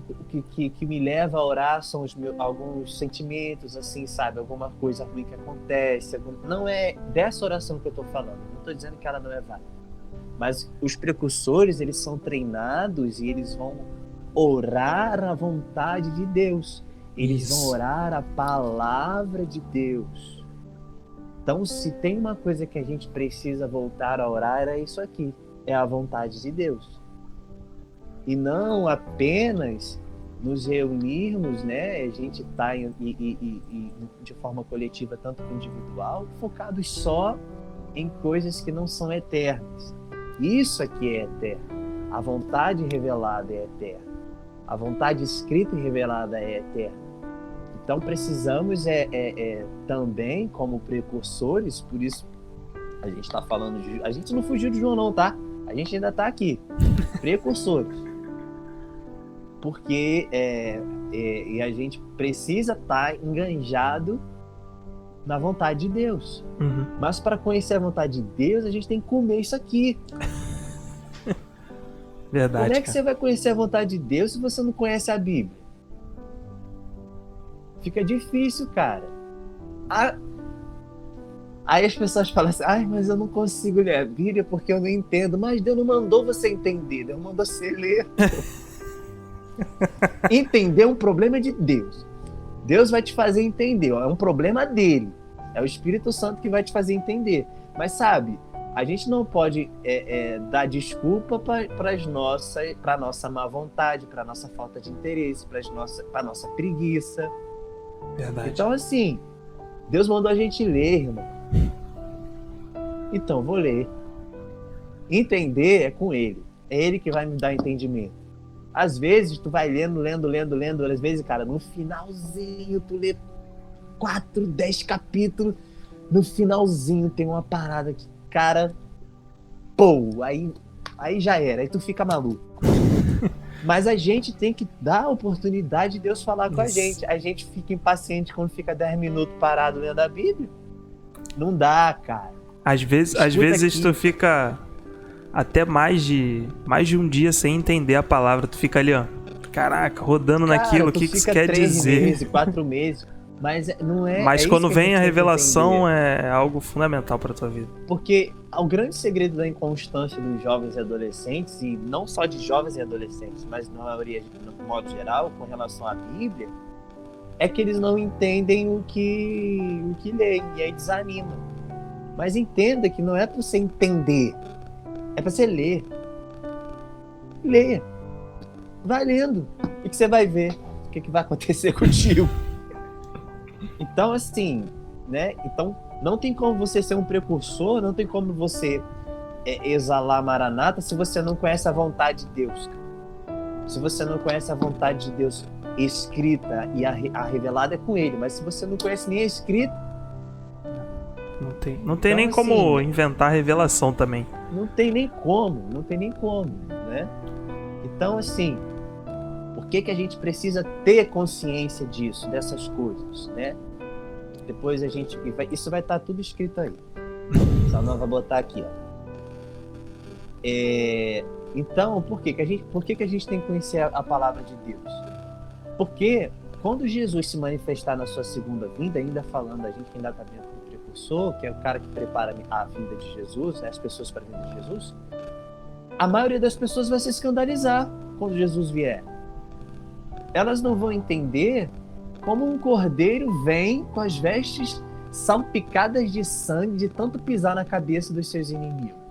que me leva a orar, são alguns sentimentos, assim, sabe? Alguma coisa ruim que acontece. Não é dessa oração que eu tô falando. Não tô dizendo que ela não é válida. Mas os precursores, eles são treinados e eles vão orar a vontade de Deus. Eles vão orar a palavra de Deus. Então, se tem uma coisa que a gente precisa voltar a orar, é isso aqui. É a vontade de Deus. E não apenas nos reunirmos, né? A gente está de forma coletiva, tanto que individual, focados só em coisas que não são eternas. Isso aqui é eterno. A vontade revelada é eterna. A vontade escrita e revelada é eterna. Então precisamos também, como precursores, por isso a gente está falando de... A gente não fugiu de João não, tá? A gente ainda está aqui. Precursores. Porque e a gente precisa estar enganjado na vontade de Deus. Uhum. Mas para conhecer a vontade de Deus, a gente tem que comer isso aqui. Verdade, Como é que cara. você vai conhecer a vontade de Deus se você não conhece a Bíblia? Fica difícil, cara. Aí as pessoas falam assim, mas eu não consigo ler a Bíblia porque eu não entendo. Mas Deus não mandou você entender, Deus mandou você ler. Entender um problema de Deus. Deus vai te fazer entender, é um problema dele. É o Espírito Santo que vai te fazer entender. Mas sabe, a gente não pode dar desculpa para a nossa má vontade, para a nossa falta de interesse, para a nossa preguiça. Verdade. Então assim, Deus mandou a gente ler, irmão. Então, vou ler. Entender é com ele. É ele que vai me dar entendimento. Às vezes, tu vai lendo. Às vezes, cara, no finalzinho, tu lê 4, 10 capítulos. No finalzinho tem uma parada que, cara, aí já era. Aí tu fica maluco. Mas a gente tem que dar a oportunidade de Deus falar com a gente. A gente fica impaciente quando fica 10 minutos parado lendo a Bíblia. Não dá, cara. Às vezes aqui. Tu fica até mais de um dia sem entender a palavra. Tu fica ali, ó. Caraca, rodando Cara, naquilo, o que isso quer 3 dizer? meses, 4 meses. Mas não é. Mas é quando isso que vem a gente tem que revelação entender. é algo fundamental pra tua vida. Porque o grande segredo da inconstância dos jovens e adolescentes, e não só de jovens e adolescentes, mas na maioria, no modo geral, com relação à Bíblia, é que eles não entendem o que leem, e aí desanimam. Mas entenda que não é para você entender, é para você ler. Leia. Vai lendo. E que você vai ver o que vai acontecer contigo. Então, assim, né? Então, não tem como você ser um precursor, não tem como você exalar Maranata se você não conhece a vontade de Deus. Se você não conhece a vontade de Deus escrita e a revelada é com ele, mas se você não conhece nem a escrita, não tem então, nem assim, como inventar revelação também. Não tem nem como, né? Então, assim, por que a gente precisa ter consciência disso, dessas coisas, né? Depois isso vai estar tudo escrito aí. Só não vai botar aqui, ó. Então, por que a gente tem que conhecer a palavra de Deus? Porque quando Jesus se manifestar na sua segunda vinda, ainda falando, a gente ainda está dentro do precursor, que é o cara que prepara a vinda de Jesus, né, as pessoas para a vinda de Jesus, a maioria das pessoas vai se escandalizar quando Jesus vier. Elas não vão entender como um cordeiro vem com as vestes salpicadas de sangue de tanto pisar na cabeça dos seus inimigos.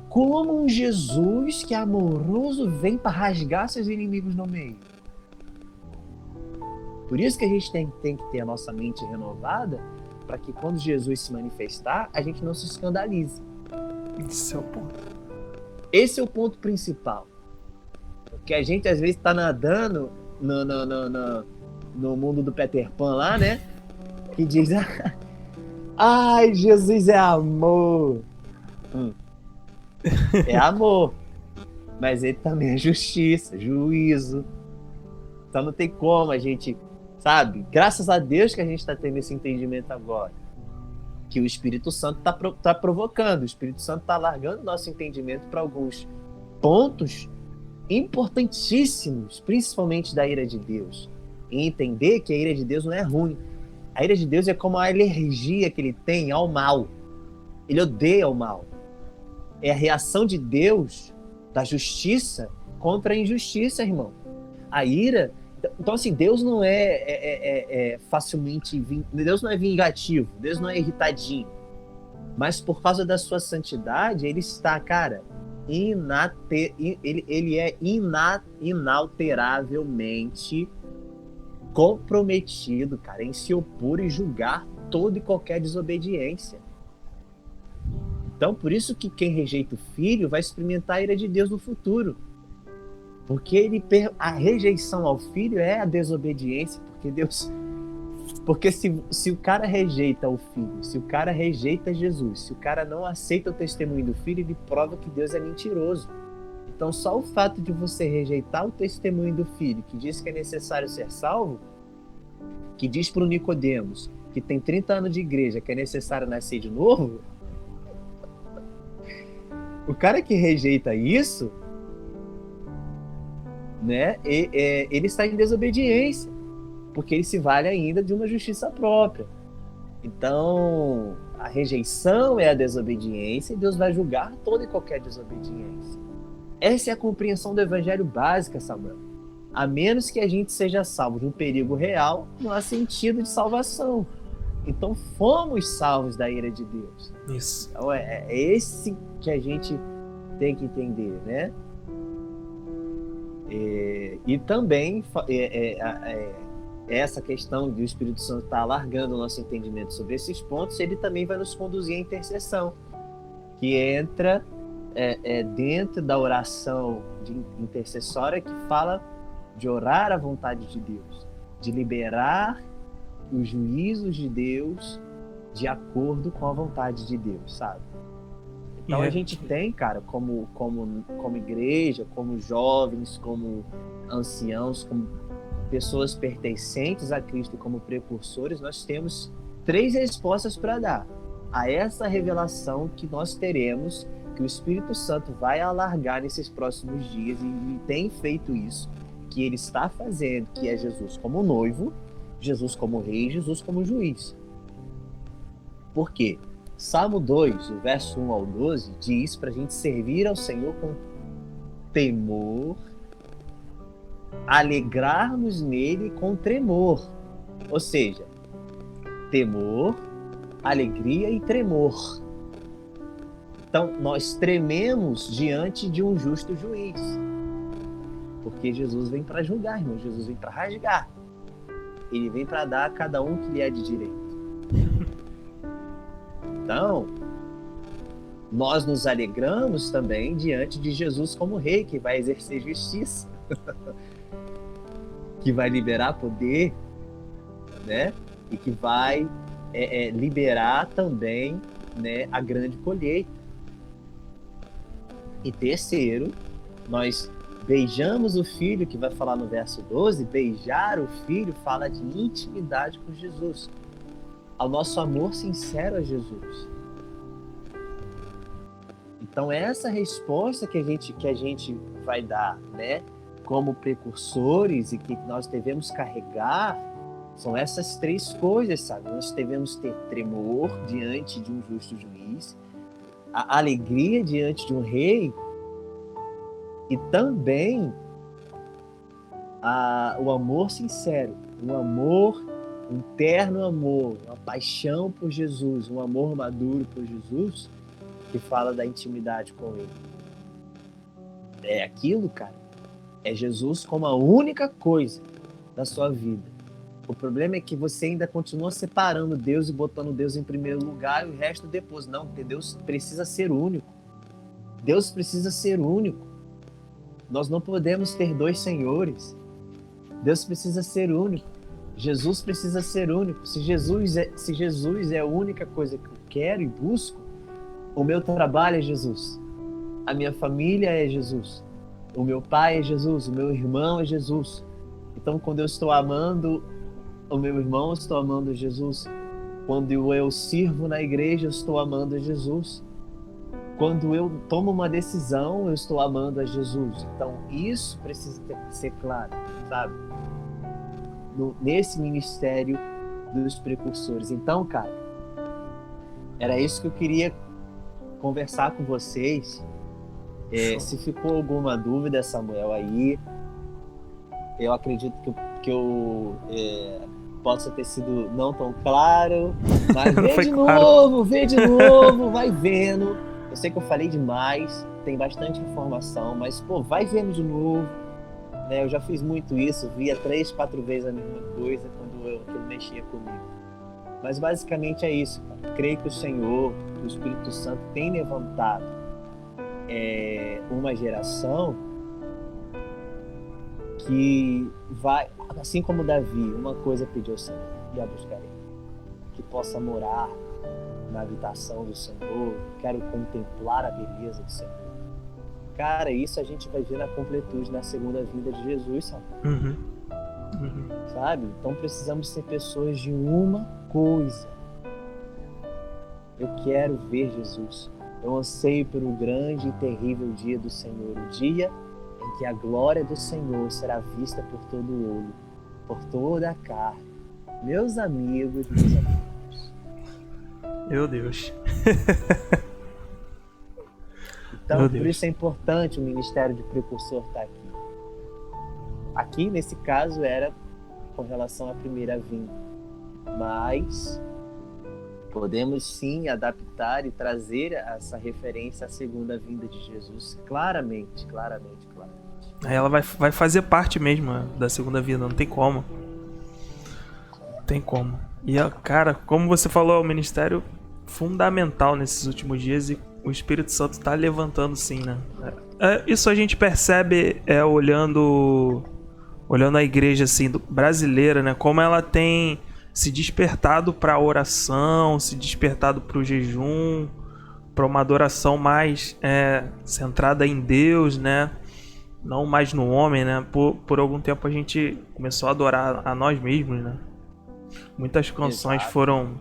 Como um Jesus que é amoroso vem para rasgar seus inimigos no meio. Por isso que a gente tem que ter a nossa mente renovada, para que quando Jesus se manifestar, a gente não se escandalize. Esse é o ponto. Esse é o ponto principal. Porque a gente às vezes está nadando no mundo do Peter Pan lá, né? Que diz, ai, Jesus é amor. É amor. Mas ele também é justiça, juízo. Então não tem como a gente, sabe? Graças a Deus que a gente está tendo esse entendimento agora. Que o Espírito Santo está provocando. O Espírito Santo está largando nosso entendimento para alguns pontos importantíssimos, principalmente da ira de Deus. E entender que a ira de Deus não é ruim. A ira de Deus é como a alergia que ele tem ao mal. Ele odeia o mal. É a reação de Deus, da justiça, contra a injustiça, irmão. A ira... Então, assim, Deus não é facilmente... Deus não é vingativo, Deus não é irritadinho. Mas por causa da sua santidade, ele está, cara, ele é inalteravelmente comprometido, cara, em se opor e julgar toda e qualquer desobediência. Então, por isso que quem rejeita o Filho vai experimentar a ira de Deus no futuro. Porque a rejeição ao Filho é a desobediência, porque se o cara rejeita o Filho, se o cara rejeita Jesus, se o cara não aceita o testemunho do Filho, ele prova que Deus é mentiroso. Então só o fato de você rejeitar o testemunho do Filho, que diz que é necessário ser salvo, que diz para o Nicodemos, que tem 30 anos de igreja, que é necessário nascer de novo, o cara que rejeita isso, né, ele está em desobediência, porque ele se vale ainda de uma justiça própria. Então, a rejeição é a desobediência e Deus vai julgar toda e qualquer desobediência. Essa é a compreensão do evangelho básica, Samuel. A menos que a gente seja salvo de um perigo real, não há sentido de salvação. Então, fomos salvos da ira de Deus. Isso. Então, é esse que a gente tem que entender, né? E também essa questão do Espírito Santo estar alargando o nosso entendimento sobre esses pontos, ele também vai nos conduzir à intercessão, que entra dentro da oração intercessória, que fala de orar a vontade de Deus, de liberar os juízos de Deus de acordo com a vontade de Deus, sabe? Então a gente tem, cara, como igreja, como jovens, como anciãos, como pessoas pertencentes a Cristo, como precursores, nós temos 3 respostas para dar a essa revelação que nós teremos, que o Espírito Santo vai alargar nesses próximos dias, e tem feito isso, que ele está fazendo, que é Jesus como noivo, Jesus como rei, Jesus como juiz. Por quê? Salmo 2, o verso 1 ao 12, diz para a gente servir ao Senhor com temor, alegrar-nos nele com tremor. Ou seja, temor, alegria e tremor. Então, nós trememos diante de um justo juiz. Porque Jesus vem para julgar, irmão. Jesus vem para rasgar. Ele vem para dar a cada um que lhe é de direito. Então, nós nos alegramos também diante de Jesus como rei, que vai exercer justiça, que vai liberar poder, né? E que vai liberar também, né, a grande colheita. E terceiro, nós beijamos o Filho, que vai falar no verso 12, beijar o Filho fala de intimidade com Jesus, ao nosso amor sincero a Jesus. Então essa resposta que a gente vai dar, né, como precursores, e que nós devemos carregar, são essas 3 coisas, sabe? Nós devemos ter tremor diante de um justo juiz, a alegria diante de um rei, e também o amor sincero, um amor, um terno amor, uma paixão por Jesus, um amor maduro por Jesus, que fala da intimidade com ele. É aquilo, cara. É Jesus como a única coisa da sua vida. O problema é que você ainda continua separando Deus e botando Deus em primeiro lugar e o resto depois. Não, porque Deus precisa ser único. Deus precisa ser único. Nós não podemos ter 2 senhores. Deus precisa ser único. Jesus precisa ser único. Se Jesus é a única coisa que eu quero e busco, o meu trabalho é Jesus. A minha família é Jesus. O meu pai é Jesus. O meu irmão é Jesus. Então, quando eu estou amando o meu irmão, eu estou amando Jesus. Quando eu sirvo na igreja, eu estou amando a Jesus. Quando eu tomo uma decisão, eu estou amando a Jesus. Então, isso precisa ser claro, sabe? Nesse ministério dos precursores. Então, cara, era isso que eu queria conversar com vocês. Se ficou alguma dúvida, Samuel, aí, eu acredito que eu possa ter sido não tão claro, mas vê de novo, vai vendo. Eu sei que eu falei demais, tem bastante informação, mas, pô, vai vendo de novo. Né? Eu já fiz muito isso, via 3, 4 vezes a mesma coisa quando ele mexia comigo. Mas basicamente é isso, cara. Creio que o Senhor, o Espírito Santo, tem levantado uma geração que vai, assim como Davi, uma coisa pediu ao Senhor, e a buscarei, que possa morar na habitação do Senhor, quero contemplar a beleza do Senhor. Cara, isso a gente vai ver na completude, na segunda vinda de Jesus, sabe? Uhum. Sabe? Então precisamos ser pessoas de uma coisa. Eu quero ver Jesus. Eu anseio pelo grande e terrível dia do Senhor, o dia em que a glória do Senhor será vista por todo o olho, por toda a carne. Meus amigos. Meu Deus. Então, Meu por Deus. isso é importante o ministério de precursor estar aqui. Aqui, nesse caso, era com relação à primeira vinda. Mas podemos sim adaptar e trazer essa referência à segunda vinda de Jesus claramente. Aí ela vai fazer parte mesmo da segunda vinda, não tem como. Não tem como. E, cara, como você falou, é um ministério fundamental nesses últimos dias e o Espírito Santo tá levantando sim, né? Isso a gente percebe olhando a igreja assim, brasileira, né? Como ela tem se despertado para a oração, se despertado para o jejum, para uma adoração mais centrada em Deus, né? Não mais no homem, né? Por algum tempo a gente começou a adorar a nós mesmos, né? Muitas canções foram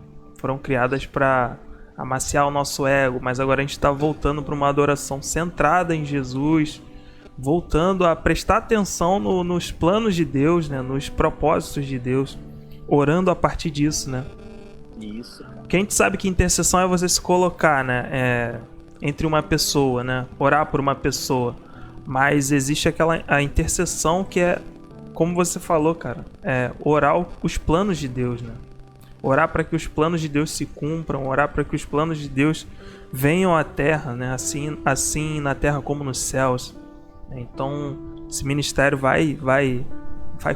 criadas para amaciar o nosso ego, mas agora a gente está voltando para uma adoração centrada em Jesus, voltando a prestar atenção nos planos de Deus, né? Nos propósitos de Deus, orando a partir disso, né? Isso. Porque a gente sabe que intercessão é você se colocar, né? Entre uma pessoa, né? Orar por uma pessoa. Mas existe a intercessão que é, como você falou, cara, orar os planos de Deus, né? Orar para que os planos de Deus se cumpram, orar para que os planos de Deus venham à terra, né? Assim na terra como nos céus. Então, esse ministério vai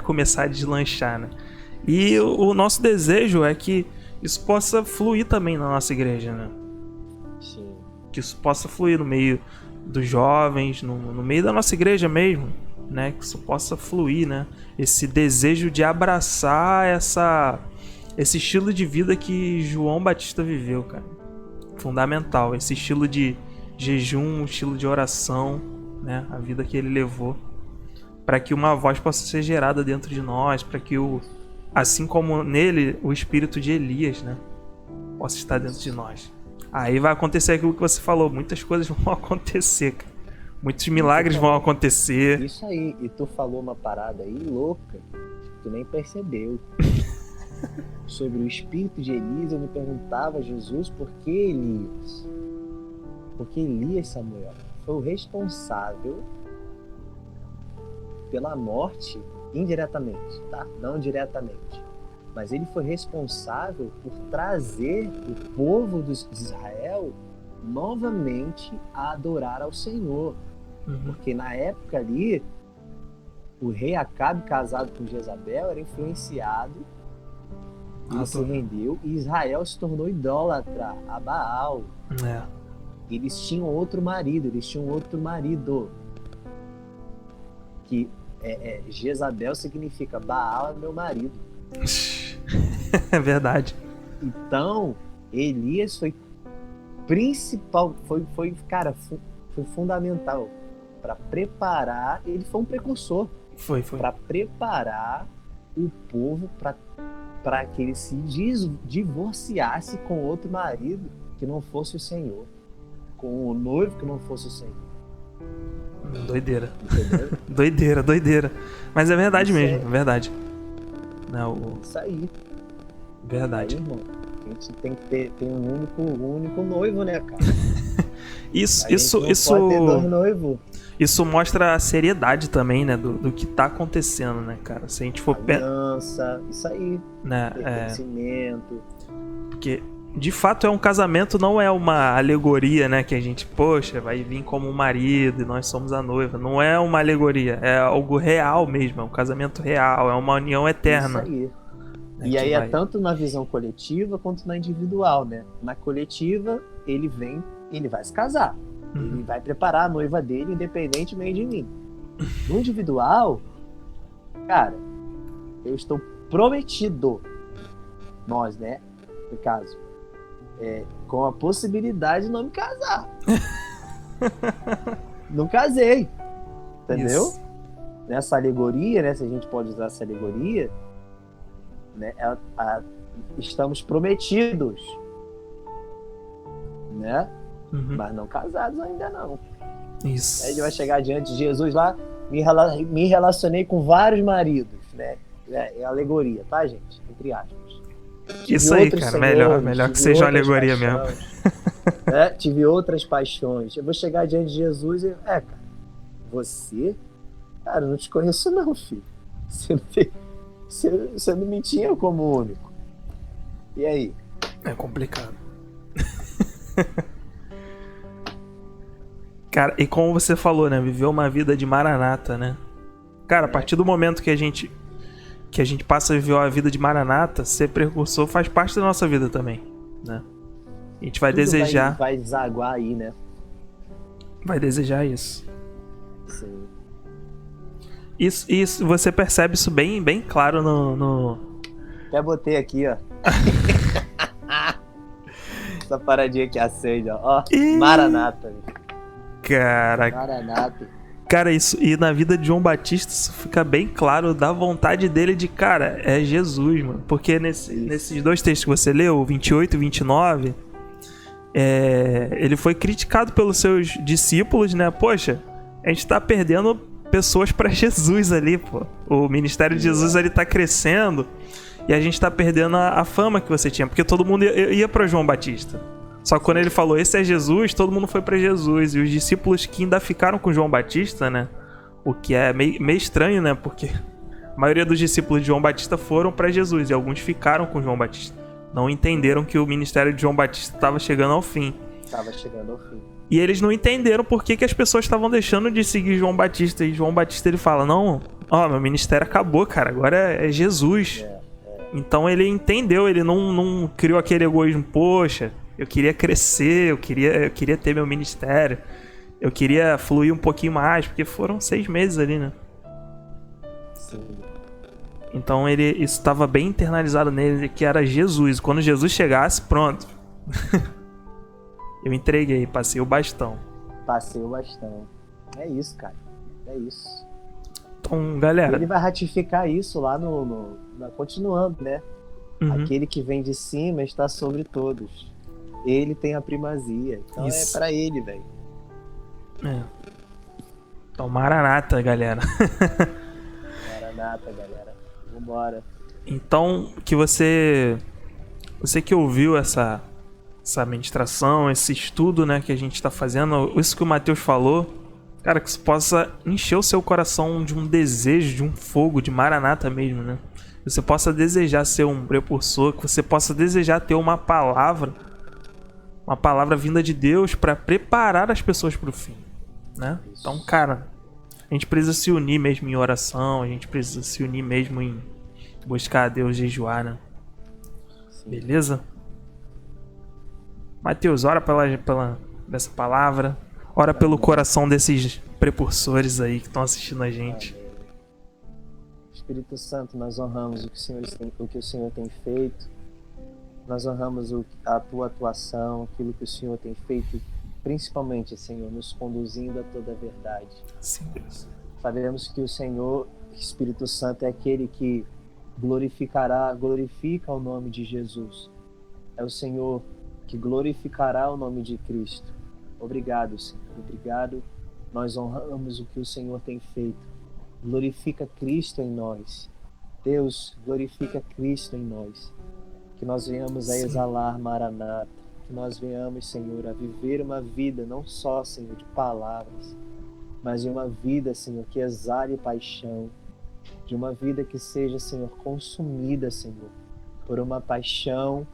começar a deslanchar, né? E o nosso desejo é que isso possa fluir também na nossa igreja, né? Sim. Que isso possa fluir no meio dos jovens, no meio da nossa igreja mesmo, né? Que isso possa fluir, né? Esse desejo de abraçar esse estilo de vida que João Batista viveu, cara. Fundamental. Esse estilo de jejum, estilo de oração, né? A vida que ele levou. Para que uma voz possa ser gerada dentro de nós, para que assim como nele, o espírito de Elias, né? Possa estar dentro de nós. Aí vai acontecer aquilo que você falou. Muitas coisas vão acontecer, cara. Muitos milagres vão acontecer. Isso aí. E tu falou uma parada aí louca que tu nem percebeu. Sobre o espírito de Elias, eu me perguntava, Jesus, por que Elias? Porque Elias, Samuel, foi o responsável pela morte indiretamente, tá? Não diretamente. Mas ele foi responsável por trazer o povo de Israel novamente a adorar ao Senhor. Porque na época ali, o rei Acabe, casado com Jezabel, era influenciado, ele se rendeu e Israel se tornou idólatra a Baal. Eles tinham outro marido. Que Jezabel significa Baal é meu marido. É verdade. Então, Elias foi principal, foi fundamental para preparar, ele foi um precursor. Foi. Para preparar o povo para que ele se divorciasse com outro marido que não fosse o Senhor, com o noivo que não fosse o Senhor. Doideira. Entendeu? doideira. Mas é verdade Isso mesmo, é verdade. Não, Isso aí. Verdade. Aí, irmão, a gente tem que ter um único noivo, né, cara? Isso pode ter dois noivos. Isso mostra a seriedade também, né, do que tá acontecendo, né, cara? Se a gente for aliança, isso aí. Né, pertencimento. Porque de fato é um casamento, não é uma alegoria, né, que a gente, poxa, vai vir como um marido e nós somos a noiva. Não é uma alegoria, é algo real mesmo, é um casamento real, é uma união eterna. Isso aí. E aí é tanto na visão coletiva quanto na individual, né? Na coletiva, ele vai se casar. Ele vai preparar a noiva dele independentemente de mim. No individual, cara, eu estou prometido, nós, né, no caso, com a possibilidade de não me casar. Não casei, entendeu? Isso. Nessa alegoria, né, se a gente pode usar essa alegoria, né, estamos prometidos, né? Uhum. Mas não casados ainda não. Isso. Aí ele vai chegar diante de Jesus lá, me relacionei com vários maridos, né? É alegoria, tá, gente? Entre aspas. Isso aí, cara, melhor que seja uma alegoria mesmo. Né? Tive outras paixões. Eu vou chegar diante de Jesus e... cara, você? Cara, eu não te conheço não, filho. Você não me tinha como único. E aí? É complicado. Cara, e como você falou, né? Viveu uma vida de maranata, né? Cara, a partir do momento que a gente passa a viver a vida de maranata, ser precursor faz parte da nossa vida também, né? A gente vai desejar... Vai desaguar aí, né? Vai desejar isso. Sim. Isso, você percebe isso bem, bem claro no... Até botei aqui, ó. Essa paradinha que acende, ó. Maranata. Caraca. Maranata. Cara, isso, e na vida de João Batista isso fica bem claro da vontade dele de, cara, é Jesus, mano. Porque nesses dois textos que você leu, 28 e 29, ele foi criticado pelos seus discípulos, né? Poxa, a gente tá perdendo pessoas pra Jesus ali, pô. O ministério de Jesus ali tá crescendo e a gente tá perdendo a fama que você tinha, porque todo mundo ia pra João Batista. Só que quando ele falou, esse é Jesus, todo mundo foi pra Jesus. E os discípulos que ainda ficaram com João Batista, né? O que é meio estranho, né? Porque a maioria dos discípulos de João Batista foram pra Jesus e alguns ficaram com João Batista. Não entenderam que o ministério de João Batista estava chegando ao fim. Estava chegando ao fim. E eles não entenderam por que as pessoas estavam deixando de seguir João Batista. E João Batista, ele fala, não, meu ministério acabou, cara, agora é Jesus. Então ele entendeu, ele não criou aquele egoísmo, poxa... Eu queria crescer, eu queria ter meu ministério. Eu queria fluir um pouquinho mais, porque foram 6 meses ali, né? Sim. Então isso estava bem internalizado nele, que era Jesus. Quando Jesus chegasse, pronto. Eu entreguei, passei o bastão. Passei o bastão. É isso, cara. É isso. Então, galera... Ele vai ratificar isso lá continuando, né? Uhum. Aquele que vem de cima está sobre todos. Ele tem a primazia. Então isso. É pra ele, velho. Então, maranata, galera. Maranata, galera. Vambora. Então, que você que ouviu essa ministração, esse estudo, né, que a gente tá fazendo, isso que o Matheus falou, cara, que isso possa encher o seu coração de um desejo, de um fogo, de maranata mesmo, né? Que você possa desejar ser um precursor, que você possa desejar ter uma palavra vinda de Deus para preparar as pessoas para o fim, né? Então, cara, a gente precisa se unir mesmo em oração, a gente precisa se unir mesmo em buscar a Deus, jejuar, né? Sim. Beleza? Mateus, ora dessa palavra, ora pelo coração desses precursores aí que estão assistindo a gente. Espírito Santo, nós honramos o que o Senhor tem feito. Nós honramos a tua atuação, aquilo que o Senhor tem feito, principalmente, Senhor, nos conduzindo a toda a verdade. Sim, Deus. Sabemos que o Senhor, Espírito Santo, é aquele que glorifica o nome de Jesus. É o Senhor que glorificará o nome de Cristo. Obrigado, Senhor. Obrigado. Nós honramos o que o Senhor tem feito. Glorifica Cristo em nós. Deus, glorifica Cristo em nós. Que nós venhamos a exalar maranata, que nós venhamos, Senhor, a viver uma vida não só, Senhor, de palavras, mas de uma vida, Senhor, que exale paixão, de uma vida que seja, Senhor, consumida, Senhor, por uma paixão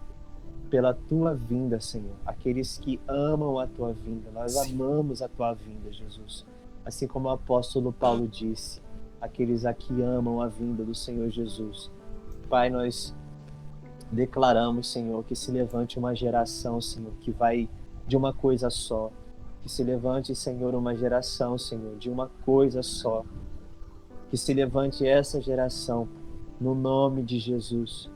pela Tua vinda, Senhor. Aqueles que amam a Tua vinda, nós amamos a Tua vinda, Jesus. Assim como o apóstolo Paulo disse, aqueles a que amam a vinda do Senhor Jesus. Pai, nós declaramos, Senhor, que se levante uma geração, Senhor, que vai de uma coisa só. Que se levante, Senhor, uma geração, Senhor, de uma coisa só. Que se levante essa geração, no nome de Jesus.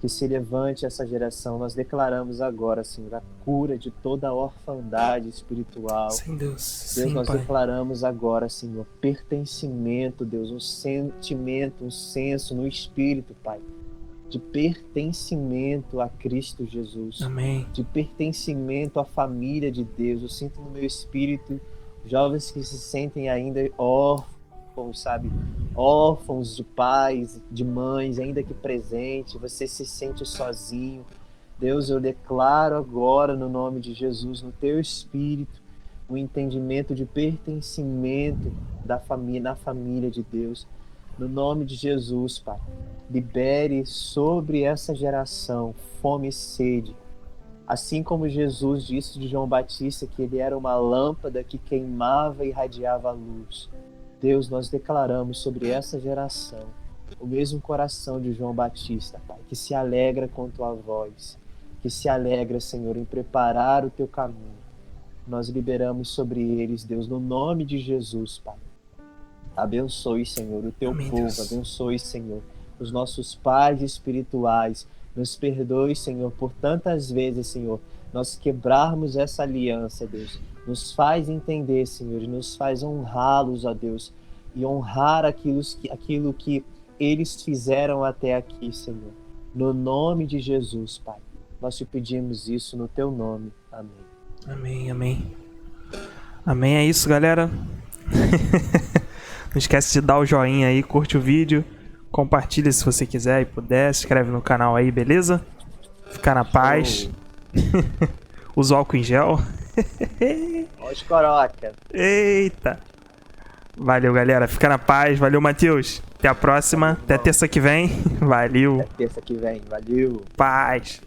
Que se levante essa geração. Nós declaramos agora, Senhor, a cura de toda a orfandade espiritual. Sim, Deus. Deus, sim, nós Pai. declaramos agora, Senhor, pertencimento, Deus, um sentimento, um senso no Espírito, Pai. de pertencimento a Cristo Jesus, Amém. de pertencimento à família de Deus. Eu sinto no meu espírito jovens que se sentem ainda órfãos, sabe? Órfãos de pais, de mães, ainda que presente, você se sente sozinho. Deus, eu declaro agora no nome de Jesus, no teu espírito, o entendimento de pertencimento da família, na família de Deus. No nome de Jesus, Pai, libere sobre essa geração fome e sede. Assim como Jesus disse de João Batista que ele era uma lâmpada que queimava e irradiava a luz. Deus, nós declaramos sobre essa geração o mesmo coração de João Batista, Pai, que se alegra com tua voz, que se alegra, Senhor, em preparar o teu caminho. Nós liberamos sobre eles, Deus, no nome de Jesus, Pai. Abençoe, Senhor, o teu Amém, povo. Deus. Abençoe, Senhor, os nossos pais espirituais. Nos perdoe, Senhor, por tantas vezes, Senhor, nós quebrarmos essa aliança, Deus. Nos faz entender, Senhor, e nos faz honrá-los, ó Deus, e honrar aquilo que eles fizeram até aqui, Senhor. No nome de Jesus, Pai. Nós te pedimos isso no teu nome. Amém. Amém, amém. Amém, é isso, galera. Não esquece de dar o joinha aí, curte o vídeo, compartilha se você quiser e puder, se inscreve no canal aí, beleza? Fica na paz. Usa o álcool em gel. Ó os coroca. Eita. Valeu, galera. Fica na paz. Valeu, Matheus. Até a próxima. Até terça que vem. Valeu. Até terça que vem. Valeu. Paz.